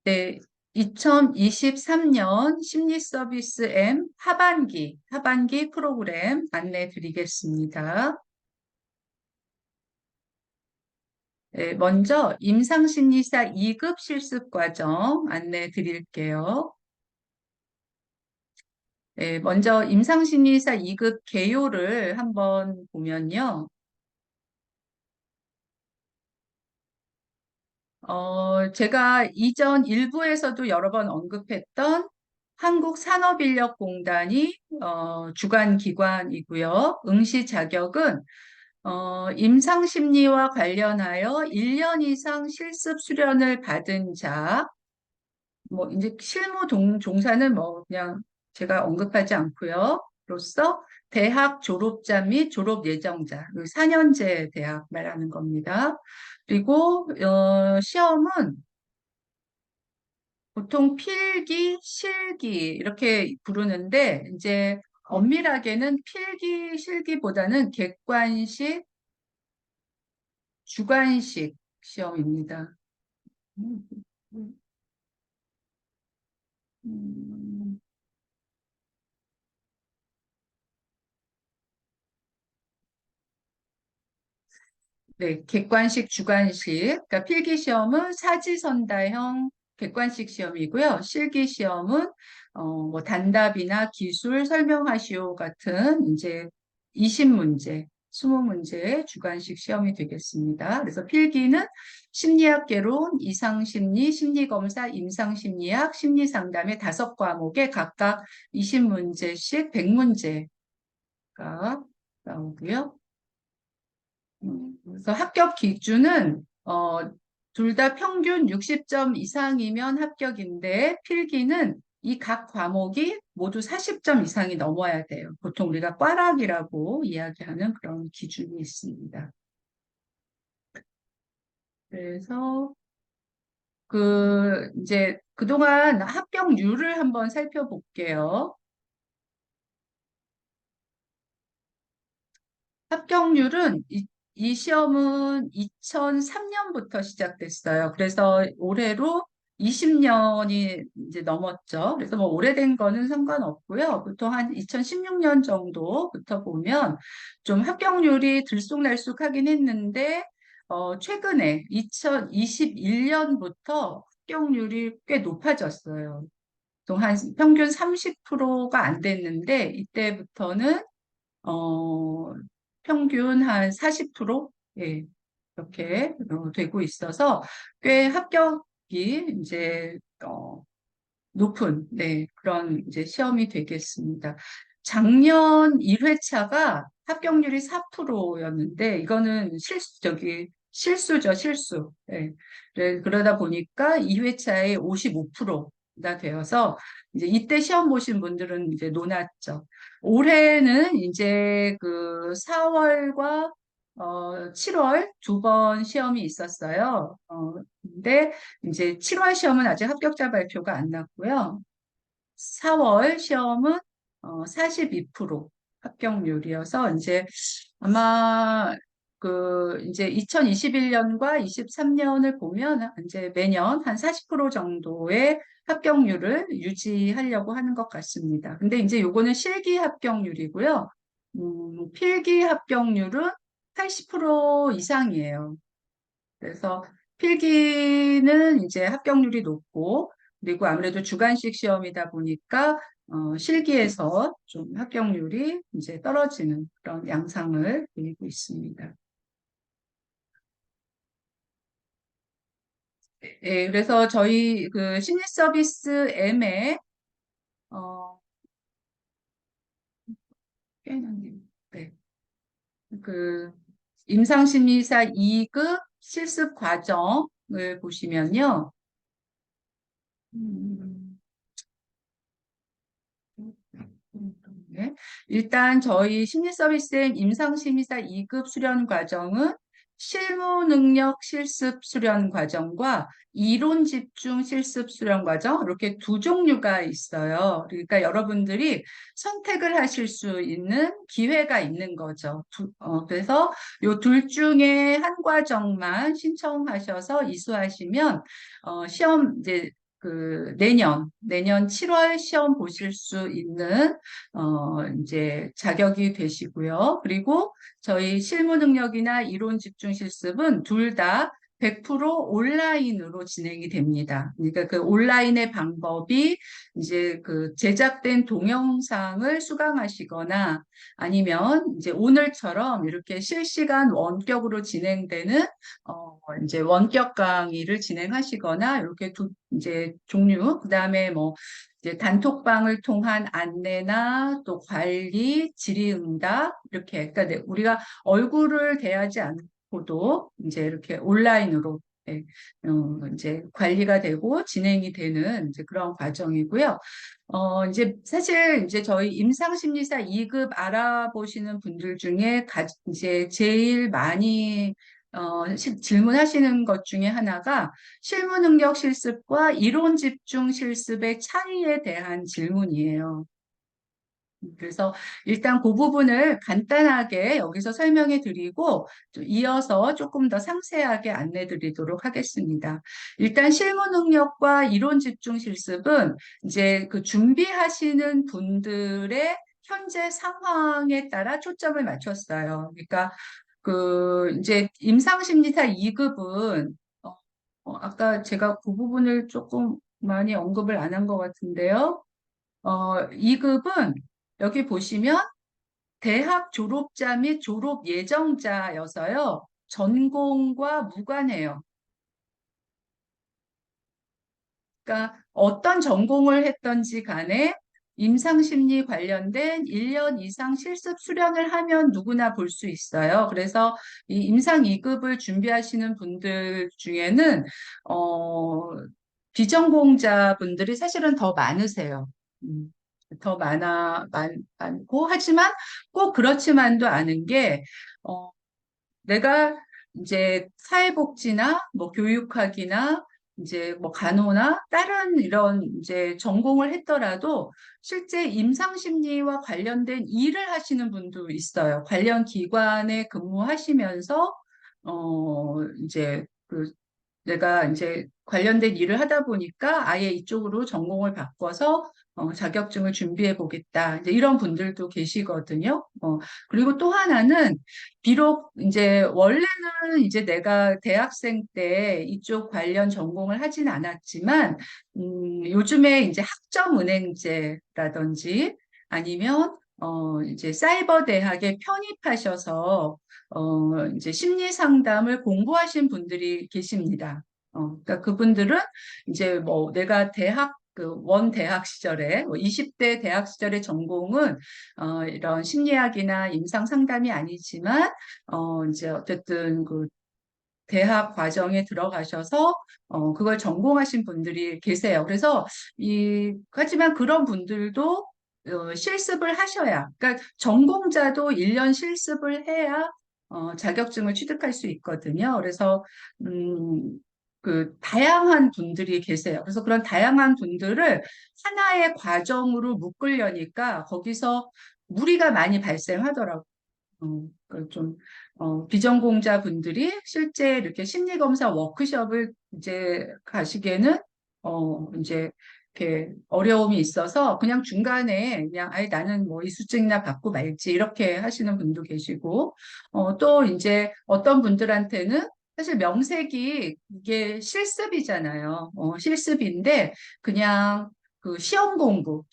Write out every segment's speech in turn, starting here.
네, 2023년 심리서비스 M 하반기 프로그램 안내 드리겠습니다. 네, 먼저 임상심리사 2급 실습 과정 안내 드릴게요. 네, 먼저 임상심리사 2급 개요를 한번 보면요. 제가 이전 일부에서도 여러 번 언급했던 한국산업인력공단이 주관 기관이고요. 응시 자격은 임상심리와 관련하여 1년 이상 실습 수련을 받은 자, 뭐 이제 종사는 뭐 그냥 제가 언급하지 않고요. 로서 대학 졸업자 및 졸업 예정자, 4년제 대학 말하는 겁니다. 그리고 시험은 보통 필기, 실기 이렇게 부르는데 이제 엄밀하게는 필기, 실기보다는 객관식, 주관식 시험입니다. 음, 음, 음. 네, 객관식, 주관식. 그러니까 필기 시험은 사지선다형 객관식 시험이고요. 실기 시험은 뭐 단답이나 기술 설명하시오 같은 이제 20문제, 20문제의 주관식 시험이 되겠습니다. 그래서 필기는 심리학 개론, 이상심리, 심리검사, 임상심리학, 심리상담의 5과목에 각각 20문제씩 100문제가 나오고요. 그래서 합격 기준은 둘 다 평균 60점 이상이면 합격인데 필기는 이 각 과목이 모두 40점 이상이 넘어야 돼요. 보통 우리가 꽈락이라고 이야기하는 그런 기준이 있습니다. 그래서 이제 그동안 합격률을 한번 살펴볼게요. 합격률은 이 시험은 2003년부터 시작됐어요. 그래서 올해로 20년이 이제 넘었죠. 그래서 뭐 오래된 거는 상관없고요. 보통 한 2016년 정도부터 보면 좀 합격률이 들쑥날쑥하긴 했는데 최근에 2021년부터 합격률이 꽤 높아졌어요. 보통 한 평균 30%가 안 됐는데 이때부터는 어, 평균 한 40%? 예, 이렇게 되고 있어서 꽤 합격이 이제 높은 네, 그런 이제 시험이 되겠습니다. 작년 1회차가 합격률이 4%였는데 이거는 실수죠, 실수. 예. 그러다 보니까 2회차에 55%가 되어서 이제 이때 시험 보신 분들은 이제 놀랐죠. 올해는 이제 그 4월과 7월 2번 시험이 있었어요. 근데 이제 7월 시험은 아직 합격자 발표가 안 났고요. 4월 시험은 42% 합격률이어서 이제 아마 이제 2021년과 23년을 보면 이제 매년 한 40% 정도의 합격률을 유지하려고 하는 것 같습니다. 근데 이제 요거는 실기 합격률이고요. 필기 합격률은 80% 이상이에요. 그래서 필기는 이제 합격률이 높고, 그리고 아무래도 주관식 시험이다 보니까 실기에서 좀 합격률이 이제 떨어지는 그런 양상을 보이고 있습니다. 예, 그래서 저희 그 심리 서비스 M에 어, 네, 그 임상심리사 2급 실습 과정을 보시면요. 음, 네. 일단 저희 심리서비스의 임상심리사 2급 수련 과정은 실무 능력 실습 수련 과정과 이론 집중 실습 수련 과정 이렇게 두 종류가 있어요. 그러니까 여러분들이 선택을 하실 수 있는 기회가 있는 거죠. 그래서 요 둘 중에 한 과정만 신청하셔서 이수하시면 시험 이제 내년 7월 시험 보실 수 있는, 이제 자격이 되시고요. 그리고 저희 실무 능력이나 이론 집중 실습은 둘 다 100% 온라인으로 진행이 됩니다. 그러니까 그 온라인의 방법이 이제 그 제작된 동영상을 수강하시거나 아니면 이제 오늘처럼 이렇게 실시간 원격으로 진행되는 이제 원격 강의를 진행하시거나 이렇게 이제 종류, 그다음에 뭐 이제 단톡방을 통한 안내나 또 관리, 질의응답 이렇게 그러니까 우리가 얼굴을 대하지 않고도 이제 이렇게 온라인으로 예, 이제 관리가 되고 진행이 되는 이제 그런 과정이고요. 이제 사실 이제 저희 임상심리사 2급 알아보시는 분들 중에 이제 제일 많이 질문하시는 것 중에 하나가 실무 능력 실습과 이론 집중 실습의 차이에 대한 질문이에요. 그래서 일단 그 부분을 간단하게 여기서 설명해 드리고 또 이어서 조금 더 상세하게 안내 드리도록 하겠습니다. 일단 실무 능력과 이론 집중 실습은 이제 그 준비하시는 분들의 현재 상황에 따라 초점을 맞췄어요. 그러니까 그 이제 임상심리사 2급은 아까 제가 그 부분을 조금 많이 언급을 안 한 것 같은데요. 2급은 여기 보시면 대학 졸업자 및 졸업 예정자여서요. 전공과 무관해요. 그러니까 어떤 전공을 했던지 간에 임상심리 관련된 1년 이상 실습 수련을 하면 누구나 볼 수 있어요. 그래서 이 임상 2급을 준비하시는 분들 중에는 비전공자분들이 사실은 더 많으세요. 음, 더 많고 하지만 꼭 그렇지만도 않은 게 내가 이제 사회복지나 뭐 교육학이나 이제 뭐 간호나 다른 이런 이제 전공을 했더라도 실제 임상심리와 관련된 일을 하시는 분도 있어요. 관련 기관에 근무하시면서 이제 그 내가 이제 관련된 일을 하다 보니까 아예 이쪽으로 전공을 바꿔서 자격증을 준비해 보겠다. 이제 이런 분들도 계시거든요. 그리고 또 하나는 비록 이제 원래는 이제 내가 대학생 때 이쪽 관련 전공을 하진 않았지만 요즘에 이제 학점은행제라든지 아니면 이제 사이버 대학에 편입하셔서 이제 심리 상담을 공부하신 분들이 계십니다. 그러니까 그분들은 이제 뭐 내가 대학 그 원 대학 시절에 뭐 20대 대학 시절의 전공은 이런 심리학이나 임상 상담이 아니지만 이제 어쨌든 그 대학 과정에 들어가셔서 그걸 전공하신 분들이 계세요. 그래서 하지만 그런 분들도 실습을 하셔야, 그러니까 전공자도 1년 실습을 해야 자격증을 취득할 수 있거든요. 그래서 음, 그 다양한 분들이 계세요. 그래서 그런 다양한 분들을 하나의 과정으로 묶으려니까 거기서 무리가 많이 발생하더라고요. 좀, 비전공자 분들이 실제 이렇게 심리검사 워크숍을 이제 가시기에는, 이제 이렇게 어려움이 있어서 그냥 중간에 그냥, 아예 나는 뭐 이수증이나 받고 말지 이렇게 하시는 분도 계시고, 또 이제 어떤 분들한테는 사실 명색이 이게 실습이잖아요. 실습인데 그냥 그 시험 공부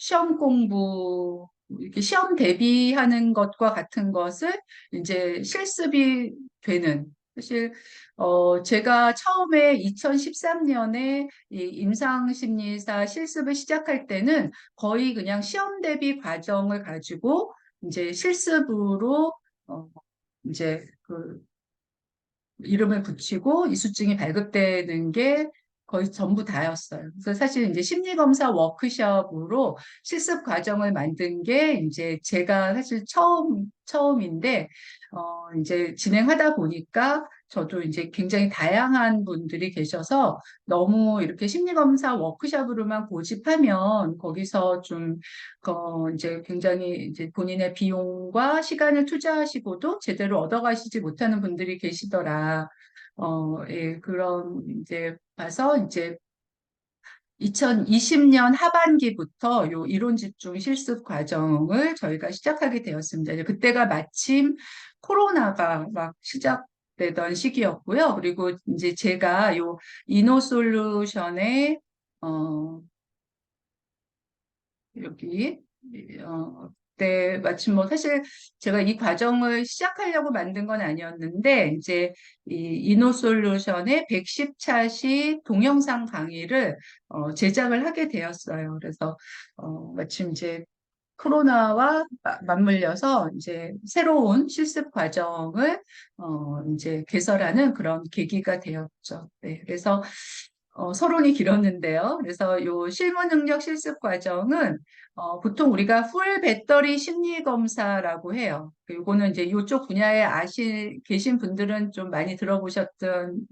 이렇게 시험 대비하는 것과 같은 것을 이제 실습이 되는 사실 제가 처음에 2013년에 이 임상심리사 실습을 시작할 때는 거의 그냥 시험 대비 과정을 가지고 이제 실습으로 이제 그 이름을 붙이고 이수증이 발급되는 게 거의 전부 다였어요. 그래서 사실 이제 심리검사 워크숍으로 실습 과정을 만든 게 이제 제가 사실 처음인데, 이제 진행하다 보니까 저도 이제 굉장히 다양한 분들이 계셔서 너무 이렇게 심리검사 워크숍으로만 고집하면 거기서 좀 이제 굉장히 이제 본인의 비용과 시간을 투자하시고도 제대로 얻어가시지 못하는 분들이 계시더라. 예, 그런 이제 봐서 이제 2020년 하반기부터 요 이론 집중 실습 과정을 저희가 시작하게 되었습니다. 이제 그때가 마침 코로나가 막 시작되던 시기였고요. 그리고 이제 제가 요 이노솔루션의 어, 여기 그때 마침 뭐 사실 제가 이 과정을 시작하려고 만든 건 아니었는데 이제 이 이노솔루션의 110차시 동영상 강의를 제작을 하게 되었어요. 그래서 마침 이제 코로나와 맞물려서 이제 새로운 실습 과정을 이제 개설하는 그런 계기가 되었죠. 네, 그래서 서론이 길었는데요. 그래서 요 실무 능력 실습 과정은 보통 우리가 풀 배터리 심리 검사라고 해요. 요거는 이제 이쪽 분야에 계신 분들은 좀 많이 들어보셨던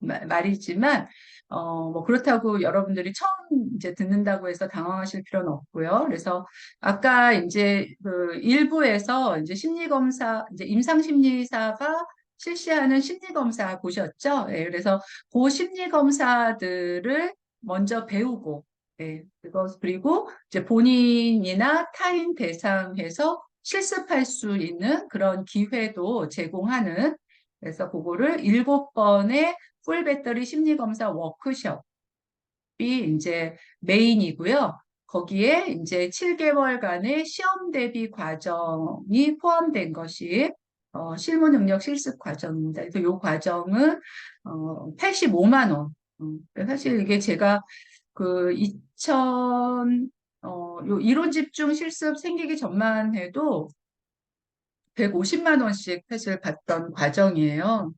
말이지만 뭐 그렇다고 여러분들이 처음 이제 듣는다고 해서 당황하실 필요는 없고요. 그래서 아까 이제 그 일부에서 이제 심리 검사 이제 임상 심리사가 실시하는 심리 검사 보셨죠? 예, 그래서 그 심리 검사들을 먼저 배우고, 예, 그리고 이제 본인이나 타인 대상에서 실습할 수 있는 그런 기회도 제공하는, 그래서 그거를 7번의 풀 배터리 심리 검사 워크숍이 이제 메인이고요. 거기에 이제 7개월간의 시험 대비 과정이 포함된 것이 실무 능력 실습 과정입니다. 그래서 이 과정은 85만 원. 사실 이게 제가 그 2000, 요 이론 집중 실습 생기기 전만 해도 150만 원씩 사실 받던 과정이에요.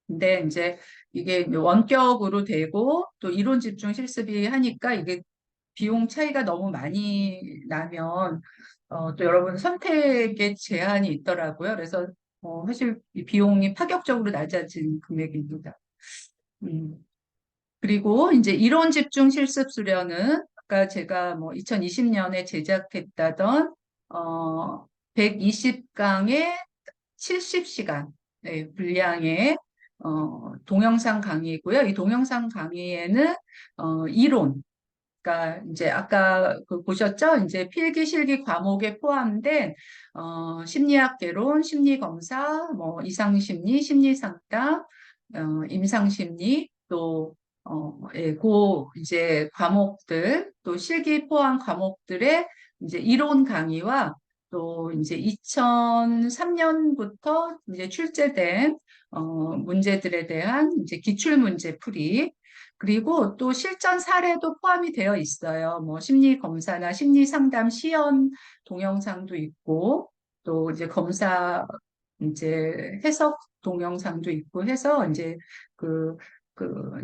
근데 이제 이게 원격으로 되고 또 이론 집중 실습이 하니까 이게 비용 차이가 너무 많이 나면 또 여러분 선택의 제한이 있더라고요. 그래서 사실 이 비용이 파격적으로 낮아진 금액입니다. 음. 그리고 이제 이론 집중 실습 수련은 아까 제가 뭐 2020년에 제작했다던 120강의 70시간 분량의 동영상 강의고요. 이 동영상 강의에는 이론, 그러니까 이제 아까 그 보셨죠? 이제 필기 실기 과목에 포함된 심리학 개론, 심리 검사, 뭐 이상 심리, 심리 상담, 임상 심리 또 예, 그 이제 과목들 또 실기 포함 과목들의 이제 이론 강의와 또 이제 2003년부터 이제 출제된 문제들에 대한 이제 기출 문제 풀이 그리고 또 실전 사례도 포함이 되어 있어요. 뭐 심리 검사나 심리 상담 시연 동영상도 있고 또 이제 검사 이제 해석 동영상도 있고 해서 이제 그,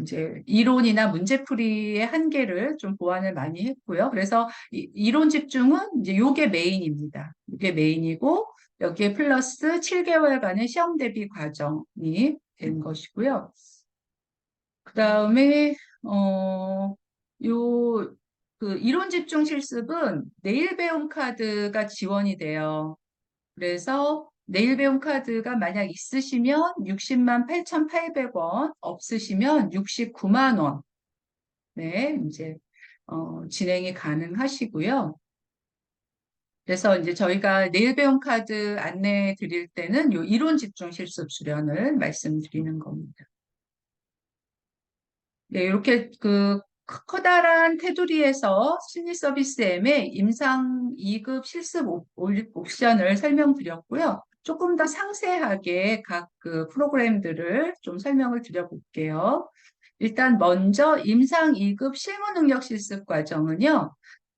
이제 이론이나 문제풀이의 한계를 좀 보완을 많이 했고요. 그래서 이론 집중은 이제 요게 메인입니다. 이게 메인이고 여기에 플러스 7개월간의 시험 대비 과정이 된 것이고요. 그 다음에, 요, 그 이론 집중 실습은 내일 배움 카드가 지원이 돼요. 그래서 내일 배움 카드가 만약 있으시면 60만 8,800원, 없으시면 69만 원. 네, 이제, 진행이 가능하시고요. 그래서 이제 저희가 내일 배움 카드 안내해 드릴 때는 요 이론 집중 실습 수련을 말씀드리는 겁니다. 네, 이렇게 그 커다란 테두리에서 심리 서비스 M의 임상 2급 실습 옵션을 설명드렸고요. 조금 더 상세하게 각 그 프로그램들을 좀 설명을 드려볼게요. 일단 먼저 임상 2급 실무 능력 실습 과정은요.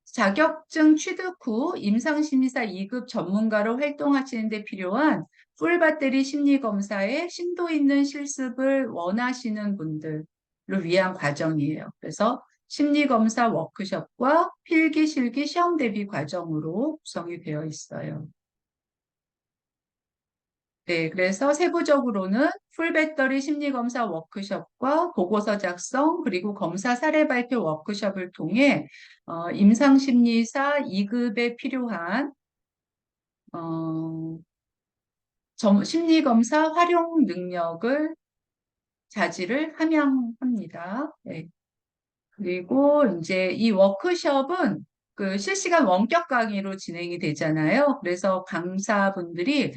자격증 취득 후 임상심리사 2급 전문가로 활동하시는 데 필요한 풀배터리 심리검사에 심도 있는 실습을 원하시는 분들을 위한 과정이에요. 그래서 심리검사 워크숍과 필기, 실기, 시험 대비 과정으로 구성이 되어 있어요. 네, 그래서 세부적으로는 풀배터리 심리검사 워크숍과 보고서 작성, 그리고 검사 사례 발표 워크숍을 통해 임상심리사 2급에 필요한 어, 심리검사 활용 능력을 자질을 함양합니다. 네. 그리고 이제 이 워크숍은 그 실시간 원격 강의로 진행이 되잖아요. 그래서 강사분들이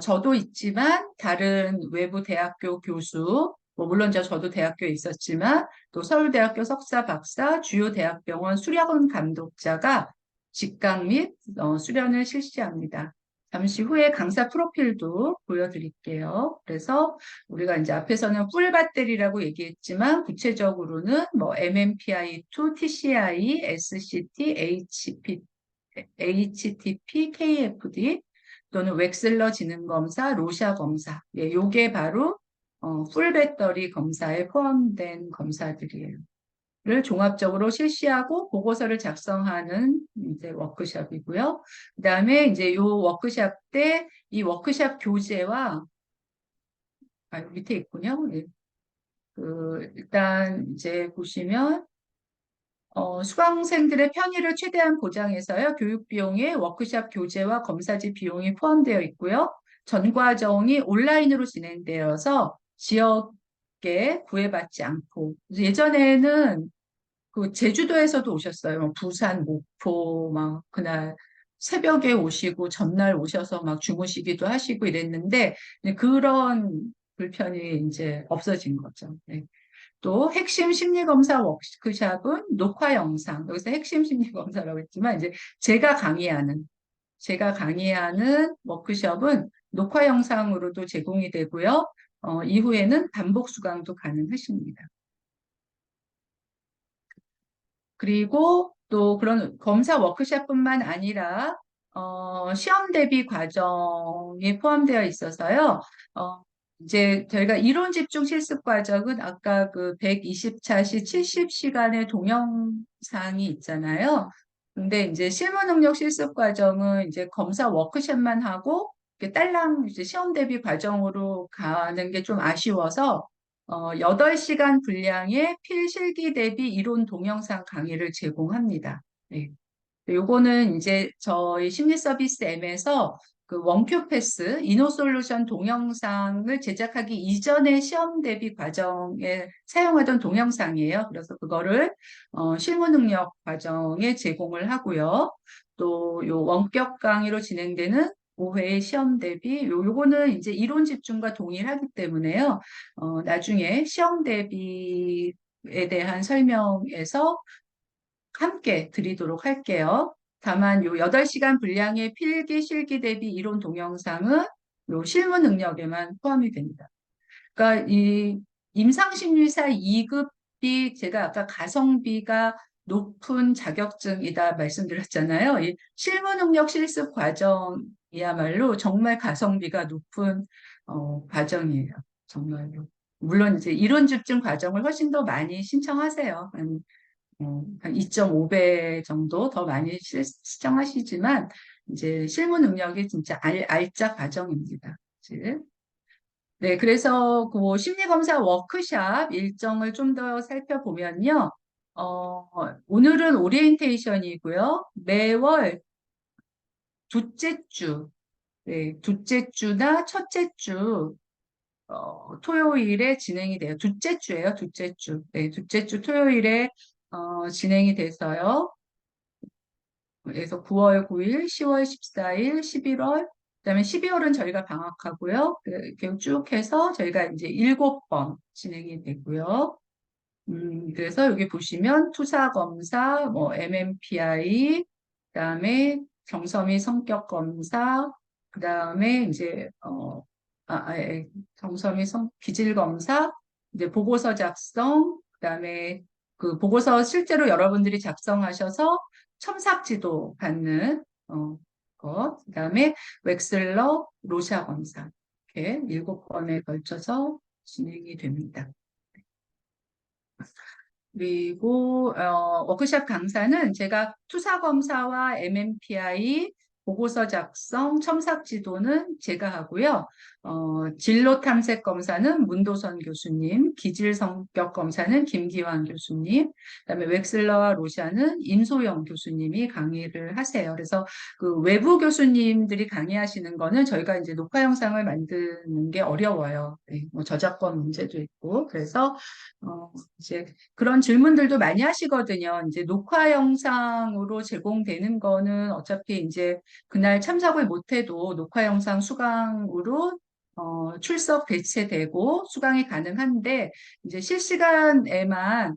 저도 있지만 다른 외부 대학교 교수, 뭐 물론 저도 대학교에 있었지만 또 서울대학교 석사, 박사, 주요 대학병원 수련원 감독자가 직강 및 수련을 실시합니다. 잠시 후에 강사 프로필도 보여드릴게요. 그래서 우리가 이제 앞에서는 풀 배터리라고 얘기했지만 구체적으로는 뭐 MMPI2, TCI, SCT, HTP, KFD 또는 웩슬러 지능 검사, 로샤 검사. 예, 요게 바로 풀 배터리 검사에 포함된 검사들이에요. 를 종합적으로 실시하고 보고서를 작성하는 이제 워크숍이고요. 그다음에 이제 요 워크숍 때 이 워크숍 교재와 밑에 있군요. 예. 일단 이제 보시면 수강생들의 편의를 최대한 보장해서요. 교육 비용에 워크숍 교재와 검사지 비용이 포함되어 있고요. 전 과정이 온라인으로 진행되어서 지역에 구애받지 않고 예전에는 그 제주도에서도 오셨어요. 뭐 부산, 목포 막 그날 새벽에 오시고 전날 오셔서 막 주무시기도 하시고 이랬는데 그런 불편이 이제 없어진 거죠. 네. 또 핵심 심리검사 워크숍은 녹화 영상, 여기서 핵심 심리검사라고 했지만 이제 제가 강의하는 워크숍은 녹화 영상으로도 제공이 되고요. 이후에는 반복 수강도 가능하십니다. 그리고 또 그런 검사 워크숍뿐만 아니라 시험 대비 과정이 포함되어 있어서요. 어, 이제 저희가 이론 집중 실습 과정은 아까 그 120차시 70시간의 동영상이 있잖아요. 근데 이제 실무 능력 실습 과정은 이제 검사 워크숍만 하고 이렇게 딸랑 이제 시험 대비 과정으로 가는 게 좀 아쉬워서 8시간 분량의 필실기 대비 이론 동영상 강의를 제공합니다. 네. 요거는 이제 저희 심리 서비스 M에서 그 원큐 패스, 이노솔루션 동영상을 제작하기 이전의 시험 대비 과정에 사용하던 동영상이에요. 그래서 그거를 실무 능력 과정에 제공을 하고요. 또 요 원격 강의로 진행되는 5회의 시험 대비, 요거는 이제 이론 집중과 동일하기 때문에요. 나중에 시험 대비에 대한 설명에서 함께 드리도록 할게요. 다만 요 8시간 분량의 필기, 실기 대비 이론 동영상은 요 실무 능력에만 포함이 됩니다. 그러니까 이 임상심리사 2급이 제가 아까 가성비가 높은 자격증이다 말씀드렸잖아요. 이 실무 능력 실습 과정이야말로 정말 가성비가 높은 과정이에요. 정말로. 물론 이제 이론 집중 과정을 훨씬 더 많이 신청하세요. 한 2.5배 정도 더 많이 시청하시지만 이제 실무 능력이 진짜 알짜 과정입니다. 사실. 네, 그래서 그 심리검사 워크샵 일정을 좀 더 살펴보면요. 오늘은 오리엔테이션이고요. 매월 둘째 주, 네, 둘째 주나 첫째 주, 토요일에 진행이 돼요. 둘째 주예요, 둘째 주. 네, 둘째 주 토요일에 진행이 돼서요. 그래서 9월 9일, 10월 14일, 11월, 그다음에 12월은 저희가 방학하고요. 이렇게 쭉 해서 저희가 이제 7번 진행이 되고요. 그래서 여기 보시면 투사 검사, 뭐 MMPI, 그다음에 정서미 성격 검사, 그다음에 이제 정서미 기질 검사, 이제 보고서 작성, 그다음에 그 보고서 실제로 여러분들이 작성하셔서 첨삭지도 받는 그다음에 웩슬러 로샤 검사 이렇게 7번에 걸쳐서 진행이 됩니다. 그리고 워크숍 강사는 제가 투사 검사와 MMPI, 보고서 작성, 첨삭 지도는 제가 하고요. 진로 탐색 검사는 문도선 교수님, 기질 성격 검사는 김기환 교수님, 그다음에 웩슬러와 로샤는 임소영 교수님이 강의를 하세요. 그래서 그 외부 교수님들이 강의하시는 거는 저희가 이제 녹화 영상을 만드는 게 어려워요. 네, 뭐 저작권 문제도 있고. 그래서 이제 그런 질문들도 많이 하시거든요. 이제 녹화 영상으로 제공되는 거는 어차피 이제 그날 참석을 못해도 녹화 영상 수강으로 출석 대체되고 수강이 가능한데 이제 실시간에만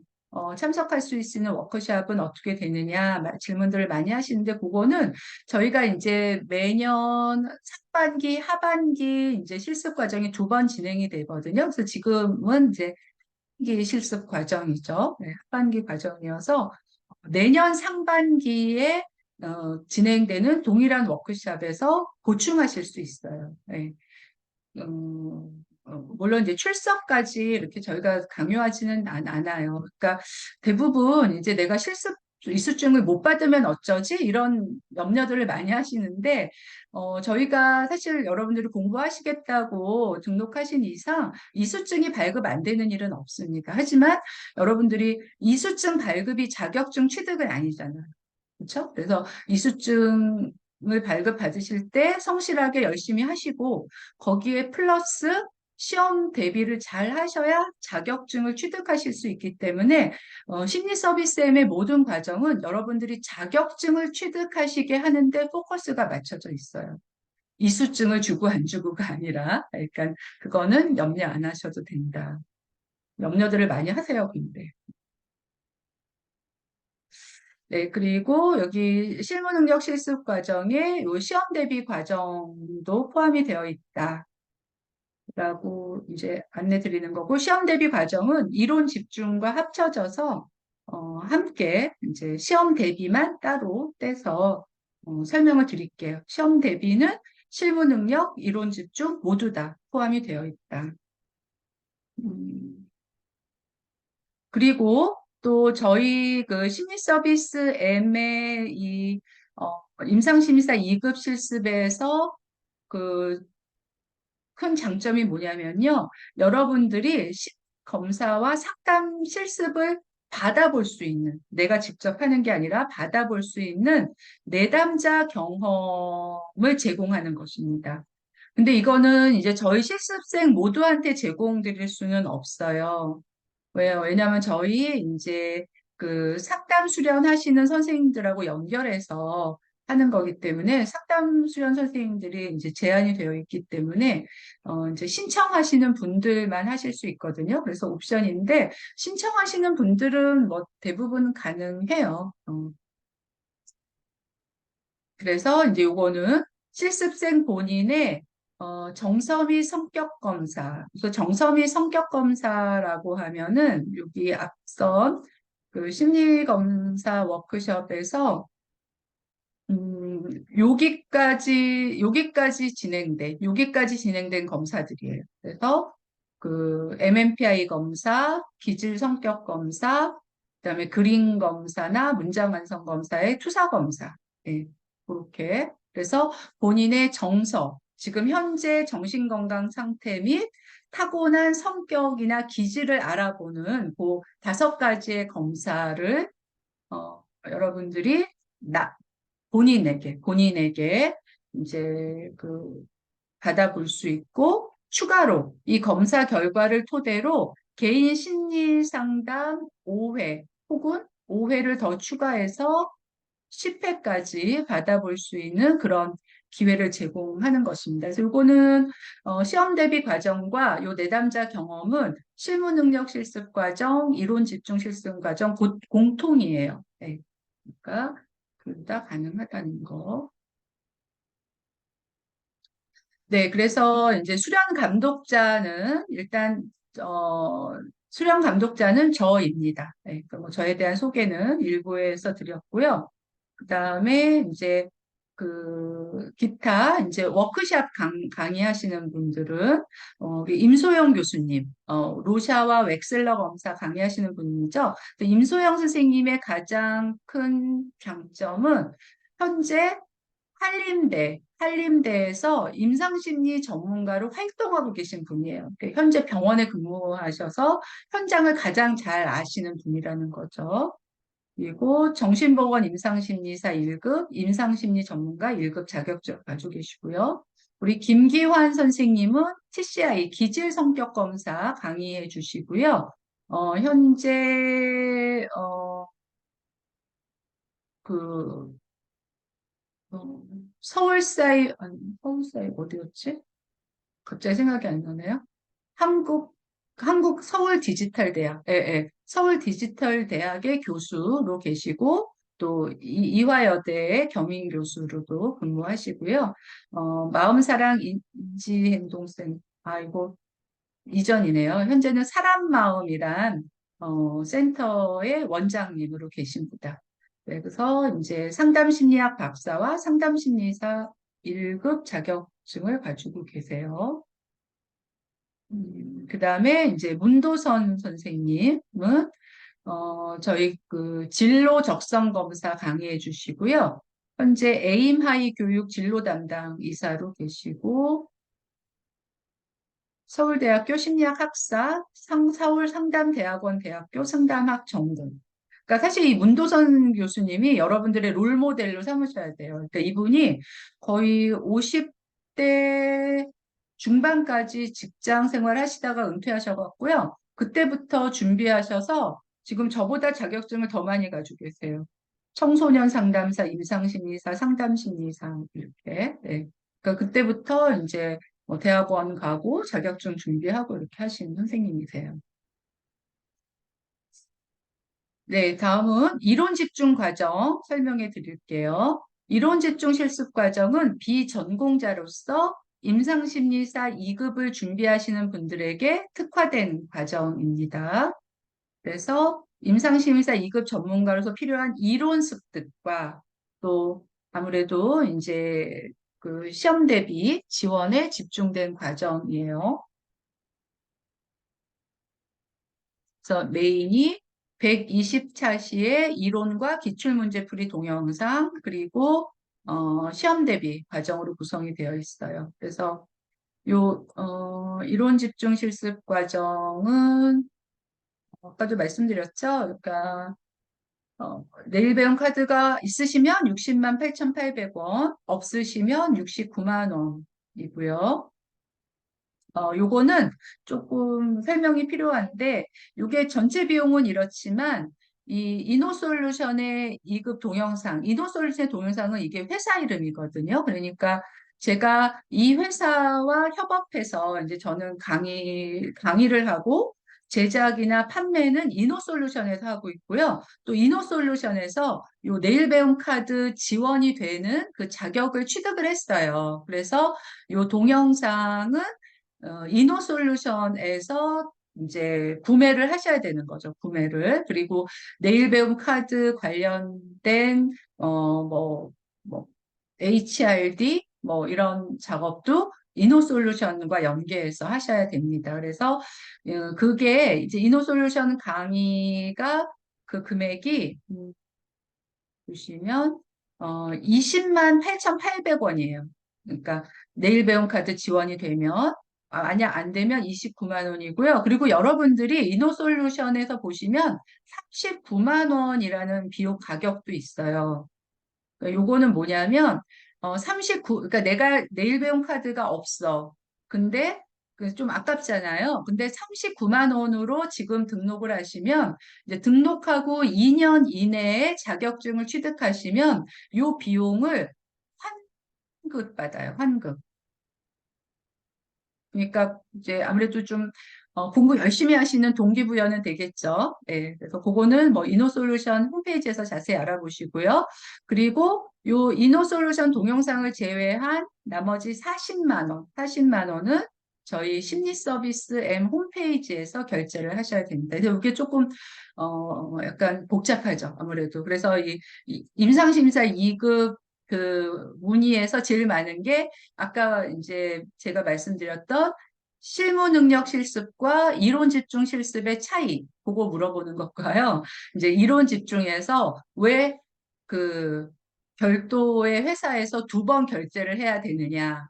참석할 수 있는 워크숍은 어떻게 되느냐 질문들을 많이 하시는데 그거는 저희가 이제 매년 상반기, 하반기 이제 실습 과정이 두 번 진행이 되거든요. 그래서 지금은 이제 하반기 실습 과정이죠. 네, 하반기 과정이어서 내년 상반기에 진행되는 동일한 워크숍에서 보충하실 수 있어요. 네. 물론 이제 출석까지 이렇게 저희가 강요하지는 않아요. 그러니까 대부분 이제 내가 실습 이수증을 못 받으면 어쩌지? 이런 염려들을 많이 하시는데, 저희가 사실 여러분들이 공부하시겠다고 등록하신 이상 이수증이 발급 안 되는 일은 없습니다. 하지만 여러분들이 이수증 발급이 자격증 취득은 아니잖아요. 그렇죠? 그래서 이수증을 발급받으실 때 성실하게 열심히 하시고 거기에 플러스 시험 대비를 잘 하셔야 자격증을 취득하실 수 있기 때문에 심리 서비스엠의 모든 과정은 여러분들이 자격증을 취득하시게 하는데 포커스가 맞춰져 있어요. 이수증을 주고 안 주고가 아니라 그러니까 그거는 염려 안 하셔도 된다. 염려들을 많이 하세요, 근데. 네, 그리고 여기 실무능력 실습 과정에 요 시험 대비 과정도 포함이 되어 있다라고 이제 안내 드리는 거고, 시험 대비 과정은 이론 집중과 합쳐져서, 함께 이제 시험 대비만 따로 떼서 설명을 드릴게요. 시험 대비는 실무능력, 이론 집중 모두 다 포함이 되어 있다. 음, 그리고 또 저희 그 심리 서비스 M의 이 임상심리사 2급 실습에서 그 큰 장점이 뭐냐면요. 여러분들이 검사와 상담 실습을 받아볼 수 있는, 내가 직접 하는 게 아니라 받아볼 수 있는 내담자 경험을 제공하는 것입니다. 근데 이거는 이제 저희 실습생 모두한테 제공드릴 수는 없어요. 왜요? 왜냐하면 저희 이제 그 상담 수련하시는 선생님들하고 연결해서 하는 거기 때문에 상담 수련 선생님들이 이제 제한이 되어 있기 때문에 이제 신청하시는 분들만 하실 수 있거든요. 그래서 옵션인데 신청하시는 분들은 뭐 대부분 가능해요. 그래서 이제 요거는 실습생 본인의 정서미 성격 검사. 그래서 정서미 성격 검사라고 하면은 여기 앞선 그 심리 검사 워크숍에서 여기까지 진행된 검사들이에요. 그래서 그 MMPI 검사, 기질 성격 검사, 그다음에 그림 검사나 문장 완성 검사의 투사 검사. 예, 그렇게. 그래서 본인의 정서, 지금 현재 정신건강 상태 및 타고난 성격이나 기질을 알아보는 그 5가지의 검사를 여러분들이 본인에게 이제 그 받아볼 수 있고, 추가로 이 검사 결과를 토대로 개인 심리 상담 5회 혹은 5회를 더 추가해서 10회까지 받아볼 수 있는 그런 기회를 제공하는 것입니다. 그래서 이거는 시험 대비 과정과 요 내담자 경험은 실무 능력 실습 과정, 이론 집중 실습 과정 공통이에요. 네. 그러니까 둘 다 가능하다는 거. 네, 그래서 이제 수련 어, 감독자는 저입니다. 네, 그러니까 뭐 저에 대한 소개는 일부에서 드렸고요. 그 다음에 이제 기타 이제 워크샵 강의하시는 분들은 우리 임소영 교수님, 로샤와 웩슬러 검사 강의하시는 분이죠. 임소영 선생님의 가장 큰 장점은 현재 한림대에서 임상심리 전문가로 활동하고 계신 분이에요. 그러니까 현재 병원에 근무하셔서 현장을 가장 잘 아시는 분이라는 거죠. 그리고 정신보건 임상심리사 1급, 임상심리 전문가 1급 자격증 가지고 계시고요. 우리 김기환 선생님은 TCI 기질성격검사 강의해 주시고요. 현재 그 어, 서울사이 어디였지? 갑자기 생각이 안 나네요. 한국, 한국 서울 디지털대학, 예, 예. 서울 디지털대학의 교수로 계시고, 또 이화여대의 겸임 교수로도 근무하시고요. 마음사랑 인지행동센터, 이거 이전이네요. 현재는 사람마음이란 센터의 원장님으로 계십니다. 네, 그래서 이제 상담심리학 박사와 상담심리사 1급 자격증을 가지고 계세요. 그다음에 이제 문도선 선생님은 저희 그 진로 적성 검사 강의해 주시고요. 현재 에임하이 교육 진로 담당 이사로 계시고 서울대학교 심리학 학사, 서울상담대학원 대학교 상담학 전공. 그러니까 사실 이 문도선 교수님이 여러분들의 롤 모델로 삼으셔야 돼요. 그러니까 이분이 거의 50대 중반까지 직장 생활 하시다가 은퇴하셔갖고요. 그때부터 준비하셔서 지금 저보다 자격증을 더 많이 가지고 계세요. 청소년 상담사, 임상심리사, 상담심리사 이렇게. 네. 그러니까 그때부터 이제 대학원 가고 자격증 준비하고 이렇게 하시는 선생님이세요. 네, 다음은 이론 집중 과정 설명해 드릴게요. 이론 집중 실습 과정은 비전공자로서 임상심리사 2급을 준비하시는 분들에게 특화된 과정입니다. 그래서 임상심리사 2급 전문가로서 필요한 이론 습득과 또 아무래도 이제 그 시험 대비 지원에 집중된 과정이에요. 그래서 메인이 120차시의 이론과 기출문제풀이 동영상 그리고 시험 대비 과정으로 구성이 되어 있어요. 그래서 이론 집중 실습 과정은 아까도 말씀드렸죠. 그러니까 내일 배움 카드가 있으시면 60만 8,800원, 없으시면 69만 원이고요. 요거는 조금 설명이 필요한데, 요게 전체 비용은 이렇지만, 이 이노솔루션의 2급 동영상, 이노솔루션의 동영상은 이게 회사 이름이거든요. 그러니까 제가 이 회사와 협업해서 이제 저는 강의를 하고, 제작이나 판매는 이노솔루션에서 하고 있고요. 또 이노솔루션에서 요 내일 배움 카드 지원이 되는 그 자격을 취득을 했어요. 그래서 요 동영상은 이노솔루션에서 이제 구매를 하셔야 되는 거죠. 구매를. 그리고 네일 배움 카드 관련된 뭐 HRD 뭐 이런 작업도 이노솔루션과 연계해서 하셔야 됩니다. 그래서 그게 이제 이노솔루션 강의가 그 금액이 보시면 20만 8,800원이에요. 그러니까 내일 배움 카드 지원이 되면 만약 안 되면 29만 원이고요. 그리고 여러분들이 이노솔루션에서 보시면 39만 원이라는 비용 가격도 있어요. 그러니까 요거는 뭐냐면 그러니까 내가 내일 배움 카드가 없어. 근데 그 좀 아깝잖아요. 근데 39만 원으로 지금 등록을 하시면 이제 등록하고 2년 이내에 자격증을 취득하시면 요 비용을 환급 받아요. 환급. 그러니까 이제 아무래도 좀 공부 열심히 하시는 동기부여는 되겠죠. 네, 그래서 그거는 뭐 이노솔루션 홈페이지에서 자세히 알아보시고요. 그리고 요 이노솔루션 동영상을 제외한 나머지 40만 원은 저희 심리 서비스 M 홈페이지에서 결제를 하셔야 됩니다. 근데 이게 조금 약간 복잡하죠. 아무래도. 그래서 이 임상심사 2급 그 문의에서 제일 많은 게 아까 이제 제가 말씀드렸던 실무 능력 실습과 이론 집중 실습의 차이, 그거 물어보는 것과요. 이제 이론 집중에서 왜 그 별도의 회사에서 두 번 결제를 해야 되느냐?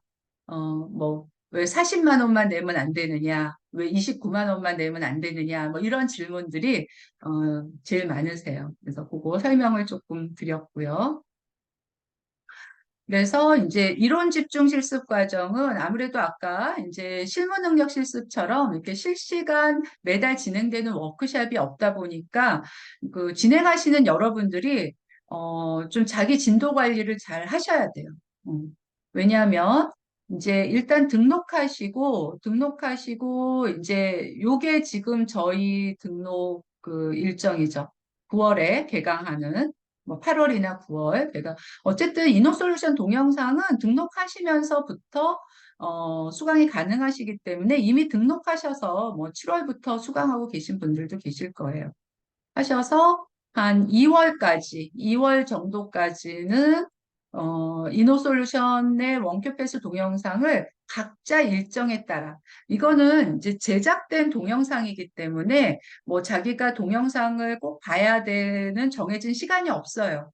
왜 40만 원만 내면 안 되느냐? 왜 29만 원만 내면 안 되느냐? 뭐 이런 질문들이 제일 많으세요. 그래서 그거 설명을 조금 드렸고요. 그래서 이제 이론 집중 실습 과정은 아무래도 아까 이제 실무 능력 실습처럼 이렇게 실시간 매달 진행되는 워크숍이 없다 보니까 그 진행하시는 여러분들이 좀 자기 진도 관리를 잘 하셔야 돼요. 왜냐하면 이제 일단 등록하시고 이제 요게 지금 저희 등록 그 일정이죠. 9월에 개강하는 뭐 8월이나 9월 개강. 어쨌든 이노솔루션 동영상은 등록하시면서부터 수강이 가능하시기 때문에 이미 등록하셔서 뭐 7월부터 수강하고 계신 분들도 계실 거예요. 하셔서 한 2월 정도까지는 이노솔루션의 원큐 패스 동영상을 각자 일정에 따라 이거는 이제 제작된 동영상이기 때문에 뭐 자기가 동영상을 꼭 봐야 되는 정해진 시간이 없어요.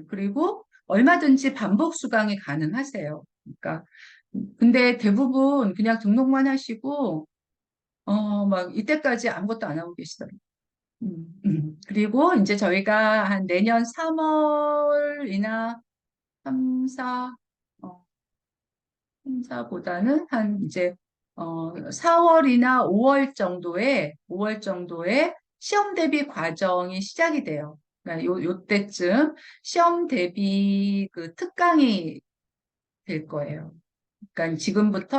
그리고 얼마든지 반복 수강이 가능하세요. 그러니까 근데 대부분 그냥 등록만 하시고 막 이때까지 아무것도 안 하고 계시더라고요. 그리고 이제 저희가 한 내년 3월이나 3, 4, 3사보다는 한 이제 4월이나 5월 정도에 시험 대비 과정이 시작이 돼요. 그러니까 요때쯤 시험 대비 그 특강이 될 거예요. 그러니까 지금부터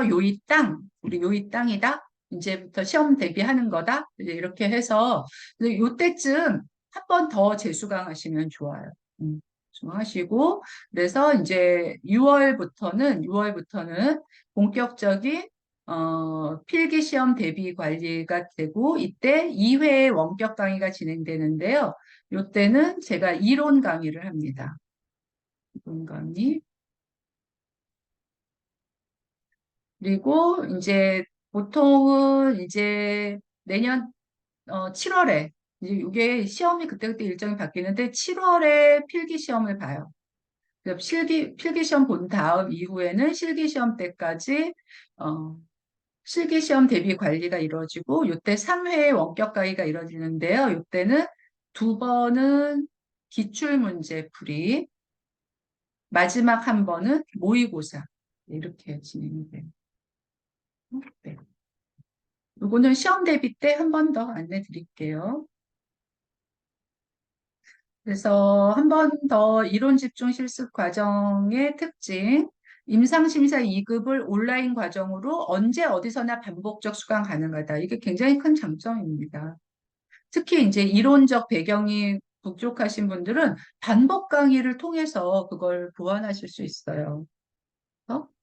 우리 요이 땅이다. 이제부터 시험 대비하는 거다. 이제 이렇게 해서 요때쯤 한 번 더 재수강하시면 좋아요. 수강하시고 그래서 이제 6월부터는 본격적인 필기 시험 대비 관리가 되고 이때 2회 원격 강의가 진행되는데요. 요때는 제가 이론 강의를 합니다. 이론 강의. 그리고 이제 보통은 이제 내년 7월에 이제 이게 시험이 그때그때 일정이 바뀌는데 7월에 필기 시험을 봐요. 그래서 필기 시험 본 다음 이후에는 실기 시험 때까지 어, 실기 시험 대비 관리가 이루어지고 요때 3회 원격 강의가 이루어지는데요. 요때는 두 번은 기출 문제 풀이, 마지막 한 번은 모의고사 이렇게 진행이 돼요. 네. 요거는 시험 대비 때 한 번 더 안내 드릴게요. 그래서 한 번 더 이론 집중 실습 과정의 특징, 임상심사 2급을 온라인 과정으로 언제 어디서나 반복적 수강 가능하다. 이게 굉장히 큰 장점입니다. 특히 이제 이론적 배경이 부족하신 분들은 반복 강의를 통해서 그걸 보완하실 수 있어요.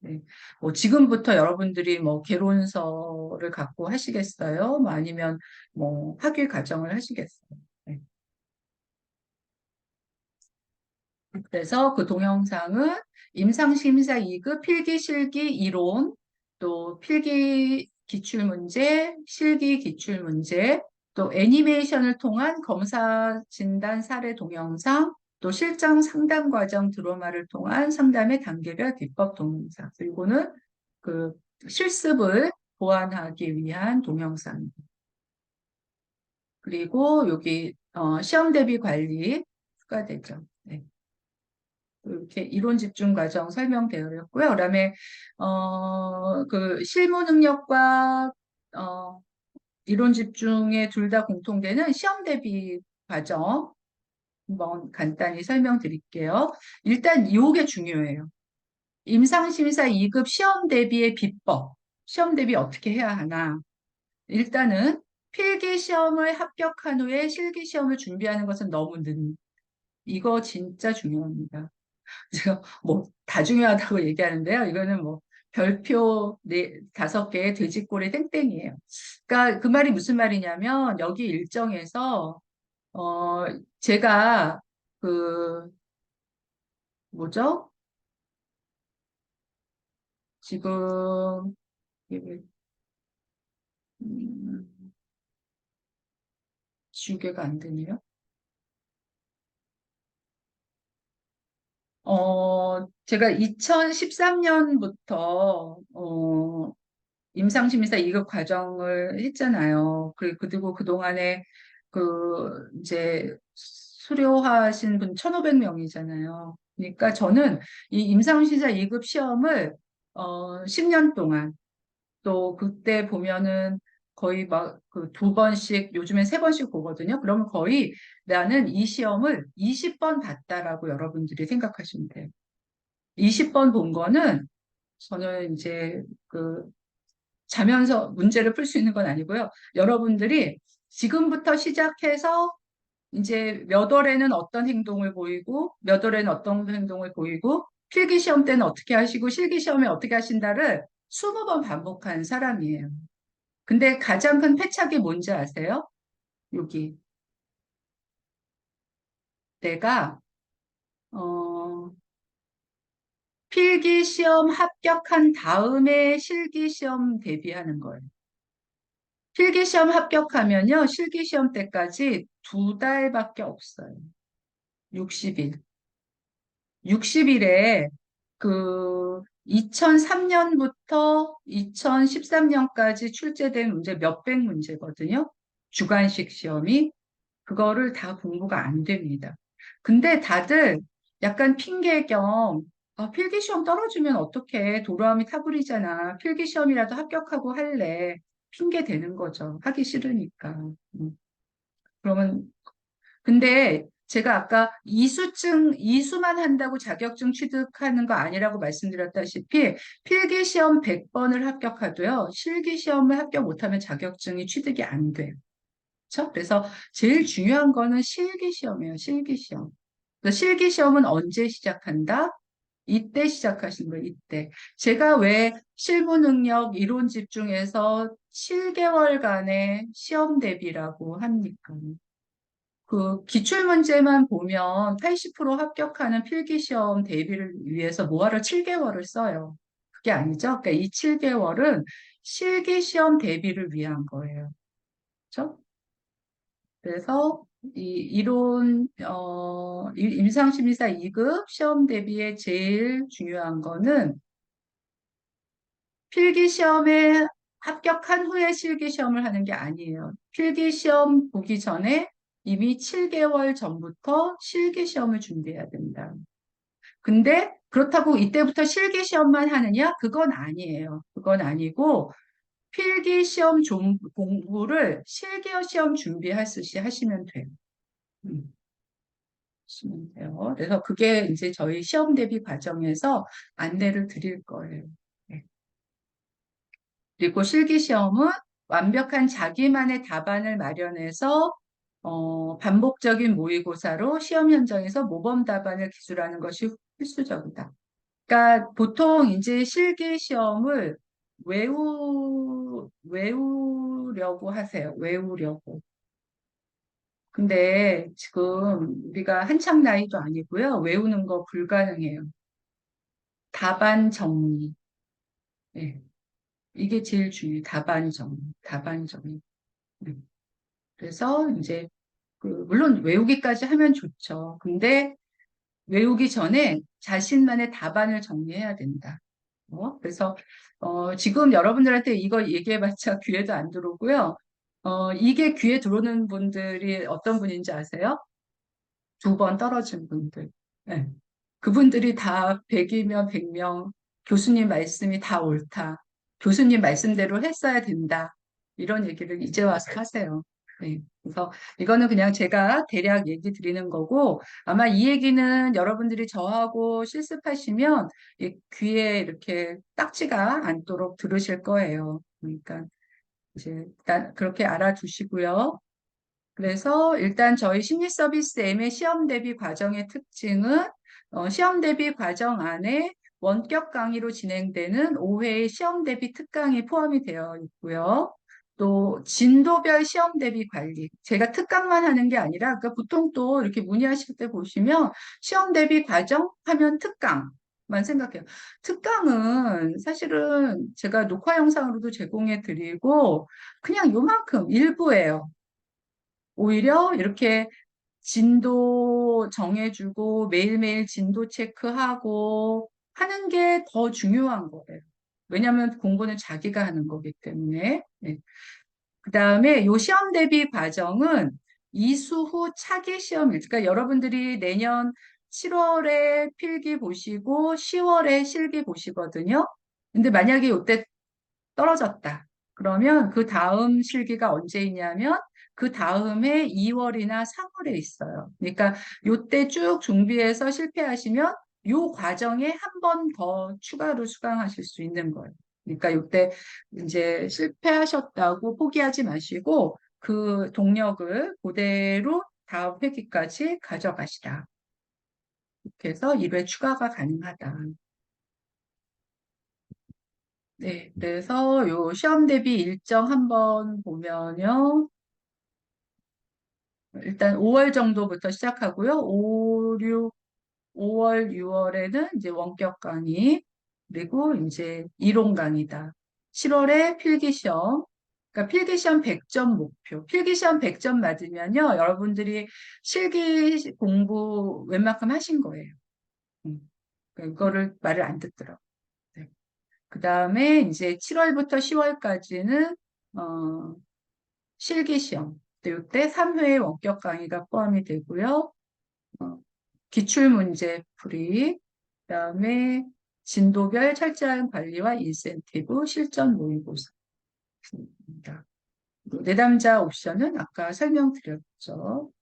네. 뭐 지금부터 여러분들이 뭐 개론서를 갖고 하시겠어요? 뭐 아니면 뭐 학위 과정을 하시겠어요? 네. 그래서 그 동영상은 임상심사 2급 필기 실기 이론, 또 필기 기출문제, 실기 기출문제, 또 애니메이션을 통한 검사 진단 사례 동영상, 또 실전 상담 과정 드라마를 통한 상담의 단계별 기법 동영상. 그리고는 그 실습을 보완하기 위한 동영상입니다. 그리고 여기 시험 대비 관리 추가되죠. 네. 이렇게 이론 집중 과정 설명되었고요. 그다음에 그 실무 능력과 어, 이론 집중에 둘 다 공통되는 시험 대비 과정 한번 간단히 설명드릴게요. 일단 이게 중요해요. 임상심사 2급 시험 대비의 비법. 시험 대비 어떻게 해야 하나? 일단은 필기 시험을 합격한 후에 실기 시험을 준비하는 것은 너무 이거 진짜 중요합니다. 제가 뭐 다 중요하다고 얘기하는데요. 이거는 뭐 별표 5개 돼지꼬리 땡땡이에요. 그러니까 그 말이 무슨 말이냐면 여기 일정에서 어 제가 그 뭐죠? 지금 이게 음, 지우개가 안 되네요. 제가 2013년부터, 임상심의사 2급 과정을 했잖아요. 그리고 그동안에 이제 수료하신 분 1,500명이잖아요. 그러니까 저는 이 임상심의사 2급 시험을, 10년 동안 또 그때 보면은 거의 막 그 2번씩, 요즘엔 3번씩 보거든요. 그러면 거의 나는 이 시험을 20번 봤다라고 여러분들이 생각하시면 돼요. 20번 본 거는 저는 이제 자면서 문제를 풀 수 있는 건 아니고요. 여러분들이 지금부터 시작해서 이제 몇 월에는 어떤 행동을 보이고, 몇 월에는 어떤 행동을 보이고, 필기 시험 때는 어떻게 하시고, 실기 시험에 어떻게 하신다를 20번 반복한 사람이에요. 근데 가장 큰 패착이 뭔지 아세요? 여기. 내가, 어, 필기 시험 합격한 다음에 실기 시험 대비하는 거예요. 필기 시험 합격하면요, 실기 시험 때까지 2달밖에 없어요. 60일. 60일에 2003년부터 2013년까지 출제된 문제 몇백 문제거든요. 주관식 시험이. 그거를 다 공부가 안 됩니다. 근데 다들 약간 핑계 겸, 필기시험 떨어지면 어떡해. 도로함이 타불이잖아. 필기시험이라도 합격하고 할래. 핑계 대는 거죠. 하기 싫으니까. 그러면, 근데 제가 아까 이수만 한다고 자격증 취득하는 거 아니라고 말씀드렸다시피 필기시험 100번을 합격하도요. 실기시험을 합격 못하면 자격증이 취득이 안 돼요. 그렇죠? 그래서 제일 중요한 거는 실기시험이에요. 실기시험. 그래서 실기시험은 언제 시작한다? 이때 시작하시는 거예요. 이때. 제가 왜 실무 능력 이론 집중해서 7개월간의 시험 대비라고 합니까? 기출문제만 보면 80% 합격하는 필기시험 대비를 위해서 뭐하러 7개월을 써요. 그게 아니죠. 그러니까 이 7개월은 실기시험 대비를 위한 거예요. 그렇죠? 그래서 임상심의사 2급 시험 대비에 제일 중요한 거는 필기시험에 합격한 후에 실기시험을 하는 게 아니에요. 필기시험 보기 전에 이미 7개월 전부터 실기시험을 준비해야 된다. 근데 그렇다고 이때부터 실기시험만 하느냐? 그건 아니에요. 그건 아니고 필기시험 공부를 실기시험 준비하듯이 하시면 돼요. 음. 하시면 돼요. 그래서 그게 이제 저희 시험 대비 과정에서 안내를 드릴 거예요. 네. 그리고 실기 시험은 완벽한 자기만의 답안을 마련해서 반복적인 모의고사로 시험 현장에서 모범 답안을 기술하는 것이 필수적이다. 그러니까 보통 이제 실기 시험을 외우려고 하세요. 외우려고. 근데 지금 우리가 한창 나이도 아니고요. 외우는 거 불가능해요. 답안 정리. 네. 이게 제일 중요해요. 답안 정리. 답안 정리. 네. 그래서 이제 물론 외우기까지 하면 좋죠. 근데 외우기 전에 자신만의 답안을 정리해야 된다. 그래서 지금 여러분들한테 이거 얘기해봤자 귀에도 안 들어오고요. 이게 귀에 들어오는 분들이 어떤 분인지 아세요? 2번 떨어진 분들. 네. 그분들이 다 100이면 100명, 교수님 말씀이 다 옳다. 교수님 말씀대로 했어야 된다. 이런 얘기를 이제 와서 하세요. 네. 그래서 이거는 그냥 제가 대략 얘기 드리는 거고, 아마 이 얘기는 여러분들이 저하고 실습하시면 귀에 이렇게 딱지가 않도록 들으실 거예요. 그러니까 이제 일단 그렇게 알아두시고요. 그래서 일단 저희 심리 서비스 M의 시험 대비 과정의 특징은 시험 대비 과정 안에 원격 강의로 진행되는 5회의 시험 대비 특강이 포함이 되어 있고요. 또 진도별 시험 대비 관리. 제가 특강만 하는 게 아니라 그러니까 보통 또 이렇게 문의하실 때 보시면 시험 대비 과정 하면 특강만 생각해요. 특강은 사실은 제가 녹화 영상으로도 제공해 드리고 그냥 요만큼 일부예요. 오히려 이렇게 진도 정해주고 매일매일 진도 체크하고 하는 게 더 중요한 거예요. 왜냐하면 공부는 자기가 하는 거기 때문에. 네. 그다음에 요 시험 대비 과정은 이수 후 차기 시험일, 그러니까 여러분들이 내년 7월에 필기 보시고 10월에 실기 보시거든요. 근데 만약에 요때 떨어졌다. 그러면 그 다음 실기가 언제 있냐면 그 다음에 2월이나 3월에 있어요. 그러니까 요때 쭉 준비해서 실패하시면 요 과정에 한 번 더 추가로 수강하실 수 있는 거예요. 그러니까 요때 이제 실패하셨다고 포기하지 마시고 그 동력을 그대로 다음 회기까지 가져가시라. 이렇게 해서 1회 추가가 가능하다. 네, 그래서 요 시험 대비 일정 한번 보면요. 일단 5월 정도부터 시작하고요. 5월, 6월에는 이제 원격 강의, 그리고 이제 이론 강의다. 7월에 필기시험, 그러니까 필기시험 100점 목표. 필기시험 100점 맞으면요. 여러분들이 실기 공부 웬만큼 하신 거예요. 음. 그거를 말을 안 듣더라고요. 네. 그 다음에 이제 7월부터 10월까지는 실기시험. 이때 3회의 원격 강의가 포함이 되고요. 어, 기출문제 풀이, 그다음에 진도별 철저한 관리와 인센티브, 실전 모의고사입니다. 내담자 옵션은 아까 설명드렸죠.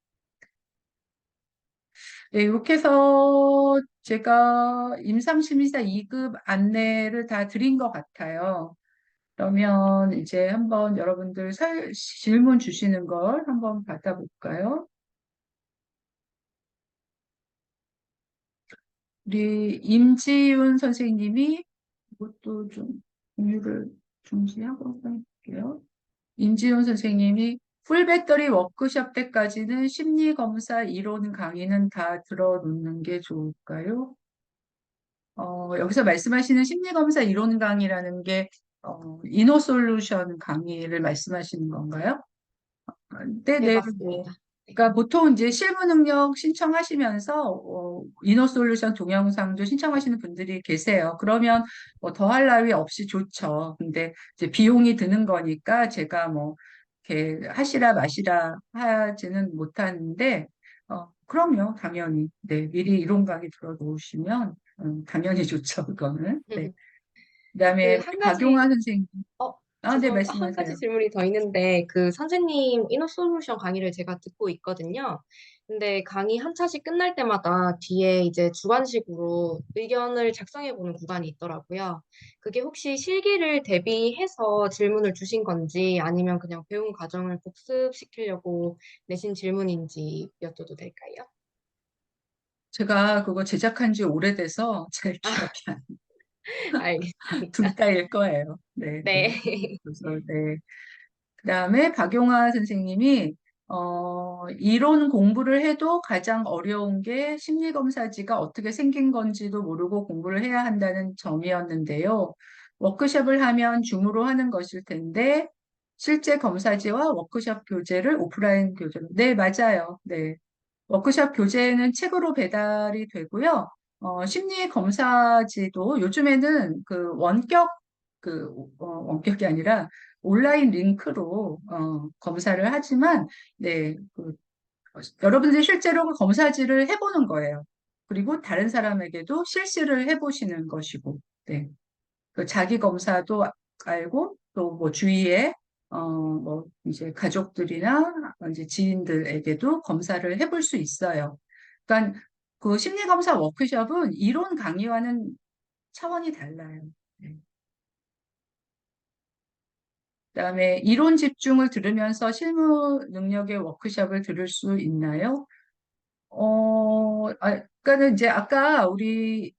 네, 이렇게 해서 제가 임상심리사 2급 안내를 다 드린 것 같아요. 그러면 이제 한번 여러분들 질문 주시는 걸 한번 받아볼까요? 우리 임지윤 선생님이 이것도 좀 공유를 중지하고 할게요. 임지윤 선생님이 풀배터리 워크숍 때까지는 심리검사 이론 강의는 다 들어놓는 게 좋을까요? 여기서 말씀하시는 심리검사 이론 강의라는 게 이노솔루션 강의를 말씀하시는 건가요? 네, 네네. 뭐, 맞습니다. 네. 그러니까 보통 이제 실무 능력 신청하시면서 이노솔루션 동영상도 신청하시는 분들이 계세요. 그러면 뭐 더할 나위 없이 좋죠. 근데 이제 비용이 드는 거니까 제가 뭐 이렇게 하시라 마시라 하지는 못하는데 그럼요, 당연히. 네, 미리 이론 강의 들어 놓으시면 당연히 좋죠, 그거는. 네. 그 그다음에 한 가지 박용화 선생님. 아, 네, 죄송합니다. 한 가지 말씀하세요. 질문이 더 있는데, 그 선생님 이너솔루션 강의를 제가 듣고 있거든요. 근데 강의 한 차씩 끝날 때마다 뒤에 이제 주관식으로 의견을 작성해보는 구간이 있더라고요. 그게 혹시 실기를 대비해서 질문을 주신 건지 아니면 그냥 배운 과정을 복습시키려고 내신 질문인지 여쭤도 될까요? 제가 그거 제작한 지 오래돼서 잘 기억이 안 나요. 알겠습니다. 둘다일 거예요. 네, 네. 네. 그래서, 네. 그다음에 박용화 선생님이 이론 공부를 해도 가장 어려운 게 심리검사지가 어떻게 생긴 건지도 모르고 공부를 해야 한다는 점이었는데요. 워크숍을 하면 줌으로 하는 것일 텐데 실제 검사지와 워크숍 교재를 오프라인 교재로. 네, 맞아요. 네. 워크숍 교재는 책으로 배달이 되고요. 심리 검사지도 요즘에는 그 원격 원격이 아니라 온라인 링크로 검사를 하지만 네, 여러분들이 실제로 그 검사지를 해보는 거예요. 그리고 다른 사람에게도 실시를 해보시는 것이고, 네. 그 자기 검사도 알고 또 뭐 주위에 뭐 이제 가족들이나 이제 지인들에게도 검사를 해볼 수 있어요. 그러니까 그 심리 검사 워크숍은 이론 강의와는 차원이 달라요. 네. 그다음에 이론 집중을 들으면서 실무 능력의 워크숍을 들을 수 있나요? 그러니까는 이제 아까 우리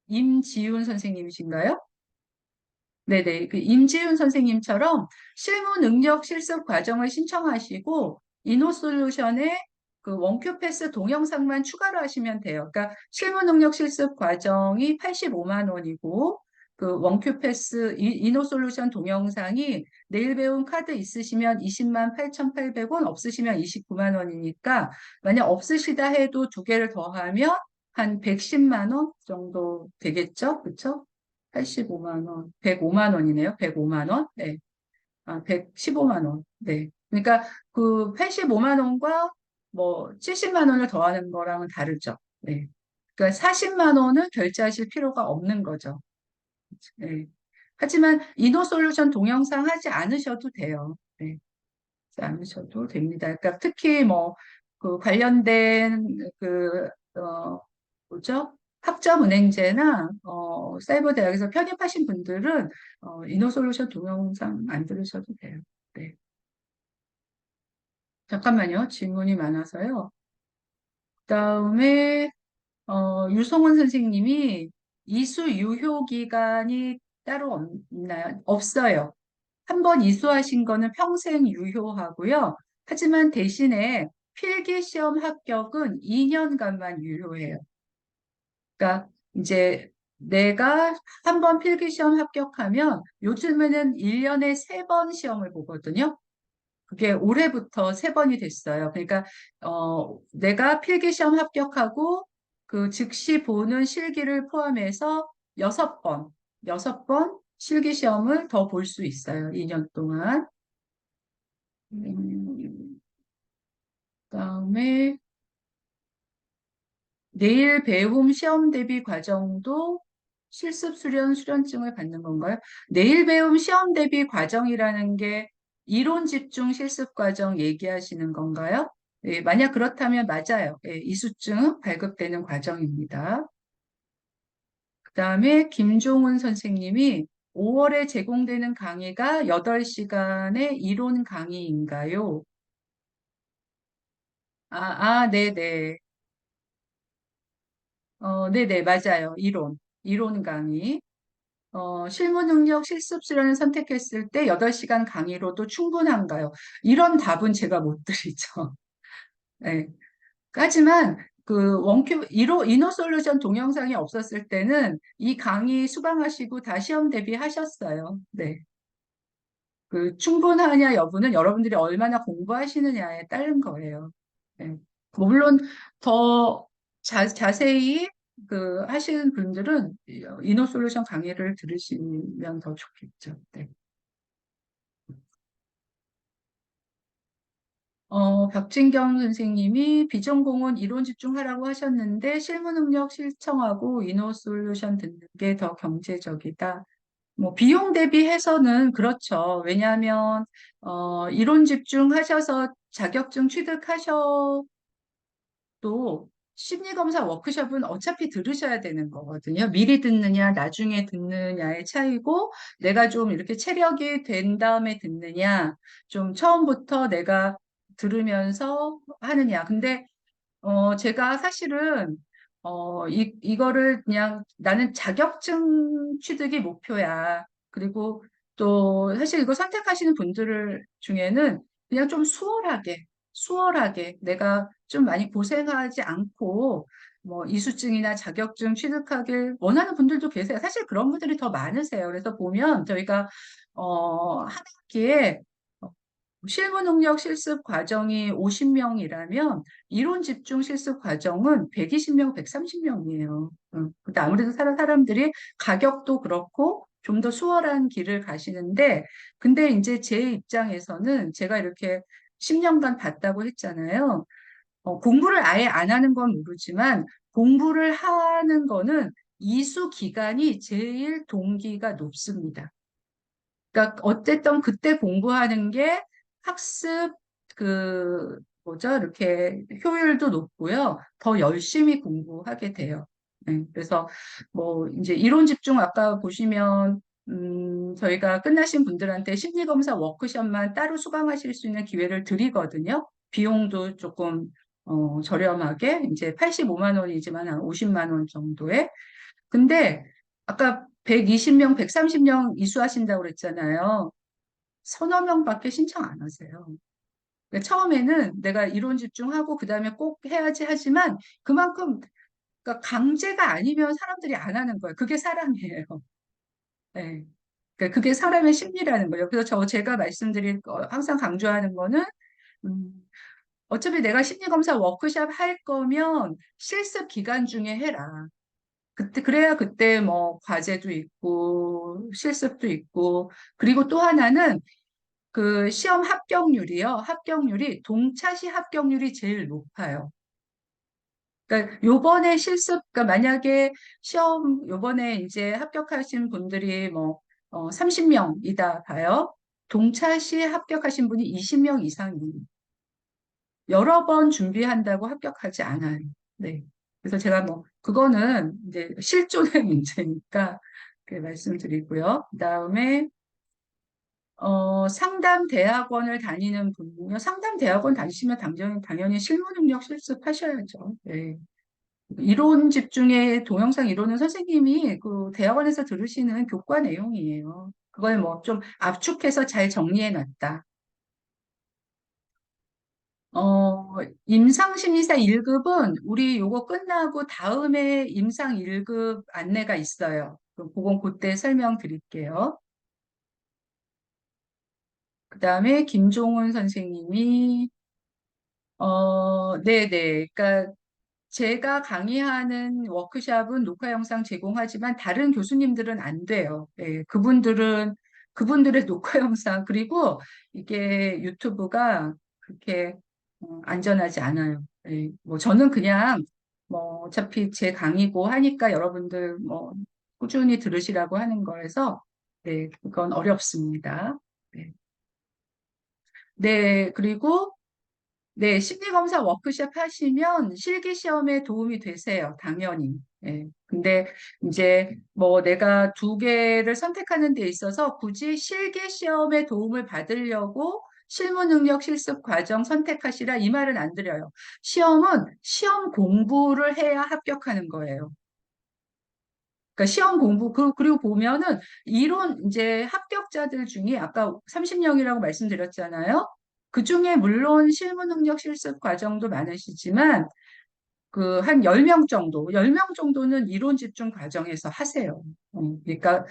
임지훈 선생님이신가요? 네네. 그 임지훈 선생님처럼 실무 능력 실습 과정을 신청하시고 이노솔루션에 그 원큐 패스 동영상만 추가로 하시면 돼요. 그러니까 실무 능력 실습 과정이 85만 원이고 그 원큐 패스 이노솔루션 동영상이 내일 배움 카드 있으시면 20만 8,800원, 없으시면 29만 원이니까 만약 없으시다 해도 두 개를 더하면 한 110만 원 정도 되겠죠? 그렇죠? 85만 원, 105만 원이네요. 105만 원. 네. 아, 115만 원. 네. 그러니까 그 85만 원과 뭐 70만 원을 더하는 거랑은 다르죠. 네. 그러니까 40만 원은 결제하실 필요가 없는 거죠. 네. 하지만 이노솔루션 동영상 하지 않으셔도 돼요. 네. 하지 않으셔도 됩니다. 그러니까 특히 뭐 그 관련된 그 뭐죠? 학점은행제나 사이버 대학에서 편입하신 분들은 이노솔루션 동영상 안 들으셔도 돼요. 네. 잠깐만요. 질문이 많아서요. 그다음에 유성원 선생님이 이수 유효 기간이 따로 있나요? 없어요. 한 번 이수하신 거는 평생 유효하고요. 하지만 대신에 필기 시험 합격은 2년간만 유효해요. 그러니까 이제 내가 한 번 필기 시험 합격하면 요즘에는 1년에 3번 시험을 보거든요. 그게 올해부터 3번이 됐어요. 그러니까 내가 필기시험 합격하고 그 즉시 보는 실기를 포함해서 6번, 6번 실기시험을 더 볼 수 있어요. 2년 동안. 그다음에 내일 배움 시험 대비 과정도 실습 수련 수련증을 받는 건가요? 내일 배움 시험 대비 과정이라는 게 이론 집중 실습 과정 얘기하시는 건가요? 예, 만약 그렇다면 맞아요. 예, 이수증 발급되는 과정입니다. 그다음에 김종훈 선생님이 5월에 제공되는 강의가 8시간의 이론 강의인가요? 네네. 네네, 맞아요. 이론 강의. 실무 능력 실습 수련을 선택했을 때 8시간 강의로도 충분한가요? 이런 답은 제가 못 드리죠. 네. 하지만 그 원큐 이노솔루션 동영상이 없었을 때는 이 강의 수강하시고 다 시험 대비하셨어요. 네. 그 충분하냐 여부는 여러분들이 얼마나 공부하시느냐에 따른 거예요. 네. 뭐 물론 더 자세히 그 하시는 분들은 이노솔루션 강의를 들으시면 더 좋겠죠. 네. 박진경 선생님이 비전공은 이론 집중하라고 하셨는데 실무 능력 실청하고 이노솔루션 듣는 게 더 경제적이다. 뭐 비용 대비해서는 그렇죠. 왜냐하면 이론 집중하셔서 자격증 취득하셔도 심리검사 워크숍은 어차피 들으셔야 되는 거거든요. 미리 듣느냐, 나중에 듣느냐의 차이고, 내가 좀 이렇게 체력이 된 다음에 듣느냐, 좀 처음부터 내가 들으면서 하느냐. 근데 제가 사실은, 이거를 그냥 나는 자격증 취득이 목표야. 그리고 또 사실 이거 선택하시는 분들 중에는 그냥 좀 수월하게 내가 좀 많이 고생하지 않고 뭐 이수증이나 자격증 취득하길 원하는 분들도 계세요. 사실 그런 분들이 더 많으세요. 그래서 보면 저희가, 한 학기에 실무 능력 실습 과정이 50명이라면 이론 집중 실습 과정은 120명, 130명이에요. 근데 아무래도 사람들이 가격도 그렇고 좀 더 수월한 길을 가시는데, 근데 이제 제 입장에서는 제가 이렇게 10년간 봤다고 했잖아요. 공부를 아예 안 하는 건 모르지만 공부를 하는 거는 이수 기간이 제일 동기가 높습니다. 그러니까 어쨌든 그때 공부하는 게 학습 그 뭐죠? 이렇게 효율도 높고요. 더 열심히 공부하게 돼요. 네, 그래서 뭐 이제 이론 집중 아까 보시면 저희가 끝나신 분들한테 심리검사 워크숍만 따로 수강하실 수 있는 기회를 드리거든요. 비용도 조금 저렴하게 이제 85만 원이지만 한 50만 원 정도에. 근데 아까 120명, 130명 이수하신다고 그랬잖아요. 서너 명밖에 신청 안 하세요. 그러니까 처음에는 내가 이론 집중하고 그다음에 꼭 해야지 하지만 그만큼 그러니까 강제가 아니면 사람들이 안 하는 거예요. 그게 사람이에요. 네. 그러니까 그게 사람의 심리라는 거예요. 그래서 제가 말씀드릴 항상 강조하는 거는 음, 어차피 내가 심리검사 워크숍 할 거면 실습 기간 중에 해라. 그래야 그때 뭐 과제도 있고 실습도 있고 그리고 또 하나는 그 시험 합격률이요. 합격률이 동차시 합격률이 제일 높아요. 그러니까 요번에 그러니까 만약에 시험 요번에 이제 합격하신 분들이 뭐 30명이다 봐요. 동차시 합격하신 분이 20명 이상이에요. 여러 번 준비한다고 합격하지 않아요. 네. 그래서 제가 뭐 그거는 이제 실존의 문제니까 그 말씀드리고요. 그다음에 상담 대학원을 다니는 분요. 상담 대학원 다니시면 당연히 실무 능력 실습하셔야죠. 네. 이론 집중의 동영상 이론은 선생님이 그 대학원에서 들으시는 교과 내용이에요. 그걸 뭐 좀 압축해서 잘 정리해 놨다. 임상심리사 1급은 우리 요거 끝나고 다음에 임상 1급 안내가 있어요. 그건 그때 설명드릴게요. 그 다음에 김종훈 선생님이, 네네. 그러니까 제가 강의하는 워크숍은 녹화 영상 제공하지만 다른 교수님들은 안 돼요. 예, 그분들의 녹화 영상, 그리고 이게 유튜브가 그렇게 안전하지 않아요. 예, 뭐 저는 그냥 뭐 어차피 제 강의고 하니까 여러분들 뭐 꾸준히 들으시라고 하는 거여서 네, 그건 어렵습니다. 네, 네, 그리고 네, 심리검사 워크숍 하시면 실기시험에 도움이 되세요. 당연히. 예. 근데 이제 뭐 내가 두 개를 선택하는 데 있어서 굳이 실기시험에 도움을 받으려고 실무능력 실습 과정 선택하시라 이 말은 안 드려요. 시험은 시험 공부를 해야 합격하는 거예요. 그러니까 시험 공부, 그리고 보면은 이론, 이제 합격자들 중에 아까 30명이라고 말씀드렸잖아요. 그 중에 물론 실무 능력 실습 과정도 많으시지만 그 한 10명 정도, 10명 정도는 이론 집중 과정에서 하세요. 그러니까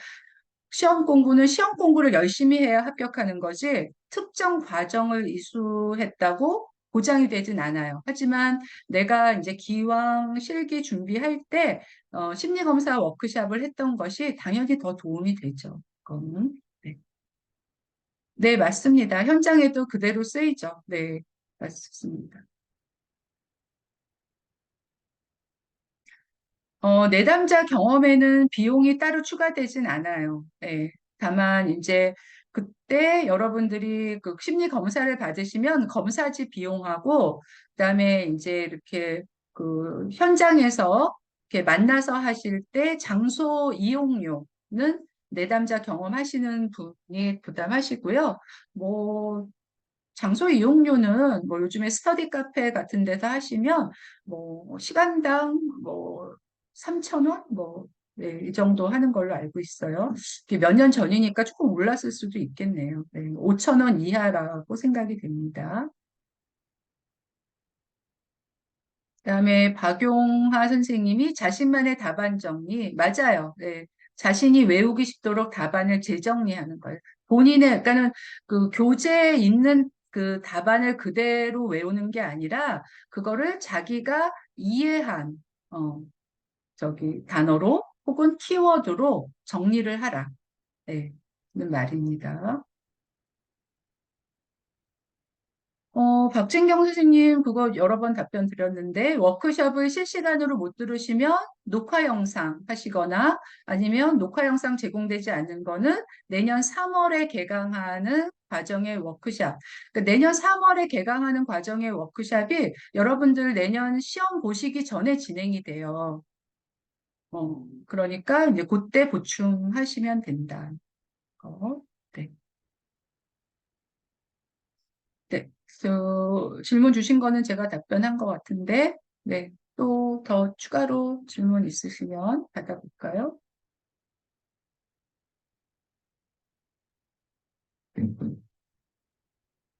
시험 공부는 시험 공부를 열심히 해야 합격하는 거지 특정 과정을 이수했다고 보장이 되진 않아요. 하지만 내가 이제 기왕 실기 준비할 때 심리검사 워크숍을 했던 것이 당연히 더 도움이 되죠. 그거는. 네. 네, 맞습니다. 현장에도 그대로 쓰이죠. 네, 맞습니다. 내담자 경험에는 비용이 따로 추가되진 않아요. 네. 다만 이제 그때 여러분들이 그 심리 검사를 받으시면 검사지 비용하고 그다음에 이제 이렇게 그 현장에서 이렇게 만나서 하실 때 장소 이용료는 내담자 경험하시는 분이 부담하시고요. 뭐 장소 이용료는 뭐 요즘에 스터디 카페 같은 데서 하시면 뭐 시간당 뭐 3,000원 뭐 네, 이 정도 하는 걸로 알고 있어요. 몇 년 전이니까 조금 올랐을 수도 있겠네요. 네, 5,000원 이하라고 생각이 됩니다. 그다음에 박용하 선생님이 자신만의 답안 정리 맞아요. 네. 자신이 외우기 쉽도록 답안을 재정리하는 거예요. 그러니까는 그 교재에 있는 그 답안을 그대로 외우는 게 아니라 그거를 자기가 이해한 어, 단어로 혹은 키워드로 정리를 하라. 네. 는 말입니다. 박진경 선생님, 그거 여러 번 답변 드렸는데, 워크숍을 실시간으로 못 들으시면 녹화 영상 하시거나 아니면 녹화 영상 제공되지 않는 거는 내년 3월에 개강하는 과정의 워크숍. 그러니까 내년 3월에 개강하는 과정의 워크숍이 여러분들 내년 시험 보시기 전에 진행이 돼요. 그러니까 이제 그때 보충하시면 된다. 네. 네, 질문 주신 거는 제가 답변한 것 같은데, 네, 또 더 추가로 질문 있으시면 받아볼까요?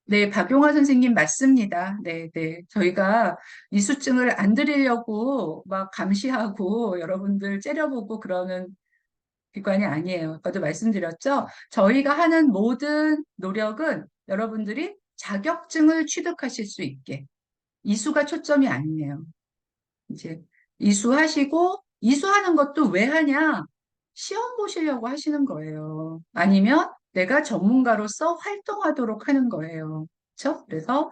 네, 박용화 선생님 맞습니다. 네, 네. 저희가 이수증을 안 드리려고 막 감시하고 여러분들 째려보고 그러는 기관이 아니에요. 아까도 말씀드렸죠? 저희가 하는 모든 노력은 여러분들이 자격증을 취득하실 수 있게. 이수가 초점이 아니에요. 이제 이수하시고, 이수하는 것도 왜 하냐? 시험 보시려고 하시는 거예요. 아니면 내가 전문가로서 활동하도록 하는 거예요. 그렇죠? 그래서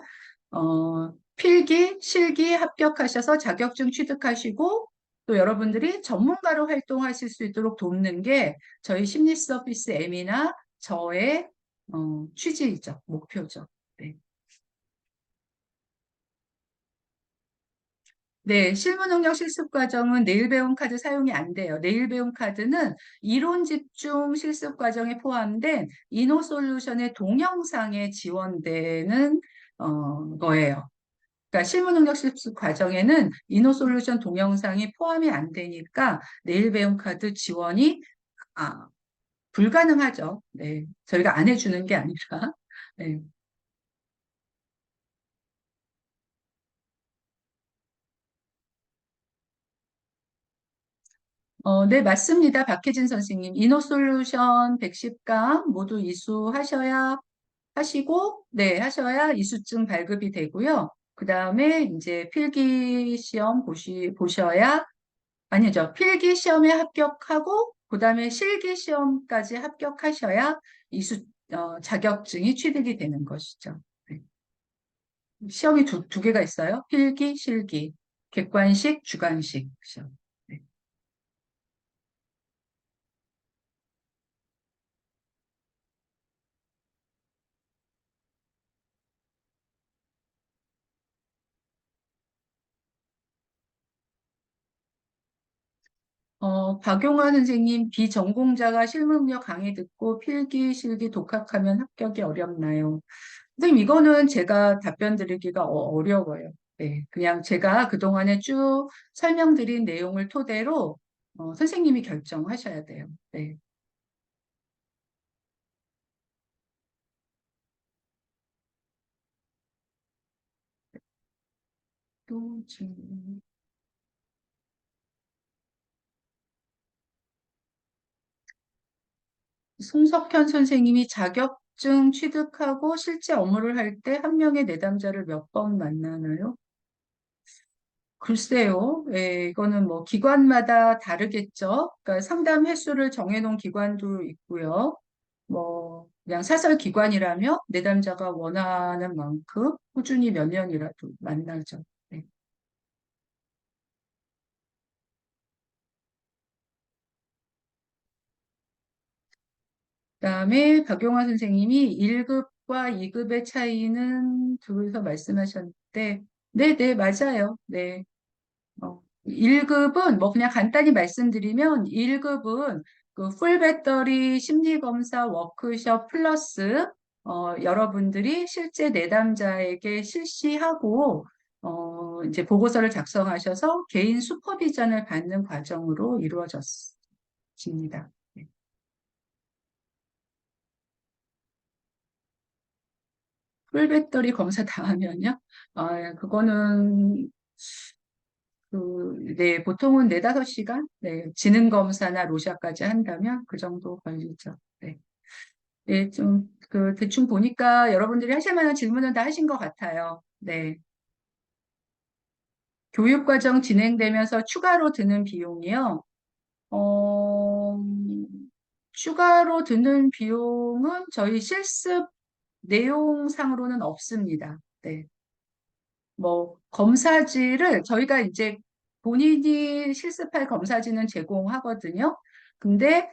필기, 실기 합격하셔서 자격증 취득하시고 또 여러분들이 전문가로 활동하실 수 있도록 돕는 게 저희 심리 서비스 M이나 저의 취지이죠. 목표죠. 네. 네, 실무능력 실습 과정은 내일 배움 카드 사용이 안 돼요. 내일 배움 카드는 이론 집중 실습 과정에 포함된 이노솔루션의 동영상에 지원되는 거예요. 그러니까 실무능력 실습 과정에는 이노솔루션 동영상이 포함이 안 되니까 내일 배움 카드 지원이 아, 불가능하죠. 네, 저희가 안 해주는 게 아니라. 네. 네, 맞습니다. 박혜진 선생님. 이노솔루션 110강 모두 이수하셔야 하시고, 네, 하셔야 이수증 발급이 되고요. 그 다음에 이제 필기 시험 보셔야, 아니죠. 필기 시험에 합격하고, 그 다음에 실기 시험까지 합격하셔야 자격증이 취득이 되는 것이죠. 네. 시험이 두 개가 있어요. 필기, 실기. 객관식, 주관식 시험. 네. 박용화 선생님, 비전공자가 실무능력 강의 듣고 필기, 실기 독학하면 합격이 어렵나요? 선생님, 이거는 제가 답변 드리기가 어려워요. 네, 그냥 제가 그동안에 쭉 설명드린 내용을 토대로 선생님이 결정하셔야 돼요. 네. 또 송석현 선생님이 자격증 취득하고 실제 업무를 할 때 한 명의 내담자를 몇 번 만나나요? 글쎄요, 예, 이거는 뭐 기관마다 다르겠죠. 그러니까 상담 횟수를 정해놓은 기관도 있고요. 뭐 그냥 사설 기관이라면 내담자가 원하는 만큼 꾸준히 몇 년이라도 만나죠. 네. 그다음에 박용화 선생님이 1급과 2급의 차이는 둘이서 말씀하셨는데, 네, 네, 맞아요. 네. 1급은 뭐 그냥 간단히 말씀드리면 1급은 그 풀배터리 심리검사 워크숍 플러스 여러분들이 실제 내담자에게 실시하고 이제 보고서를 작성하셔서 개인 슈퍼비전을 받는 과정으로 이루어졌습니다. 네. 풀배터리 검사 다 하면요? 그거는 네, 보통은 4~5시간? 네, 지능검사나 로샤까지 한다면 그 정도 걸리죠. 네. 네, 좀, 대충 보니까 여러분들이 하실 만한 질문은 다 하신 것 같아요. 네. 교육과정 진행되면서 추가로 드는 비용이요. 어, 추가로 드는 비용은 저희 실습 내용상으로는 없습니다. 네. 뭐 검사지를 저희가 이제 본인이 실습할 검사지는 제공하거든요. 근데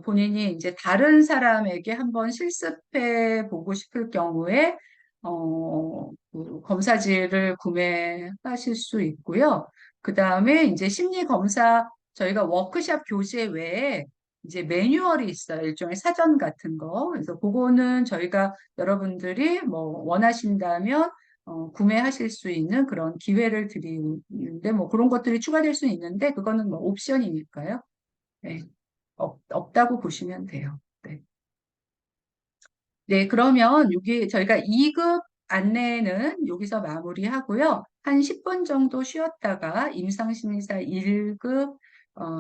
본인이 이제 다른 사람에게 한번 실습해 보고 싶을 경우에 그 검사지를 구매하실 수 있고요. 그 다음에 이제 심리 검사 저희가 워크샵 교재 외에 이제 매뉴얼이 있어요. 일종의 사전 같은 거. 그래서 그거는 저희가 여러분들이 뭐 원하신다면 구매하실 수 있는 그런 기회를 드리는데, 뭐 그런 것들이 추가될 수 있는데, 그거는 뭐 옵션이니까요. 네. 없다고 보시면 돼요. 네. 네, 그러면 여기 저희가 2급 안내는 여기서 마무리하고요. 한 10분 정도 쉬었다가 임상심리사 1급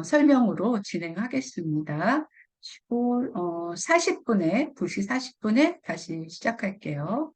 설명으로 진행하겠습니다. 그리고 40분에, 2시 40분에 다시 시작할게요.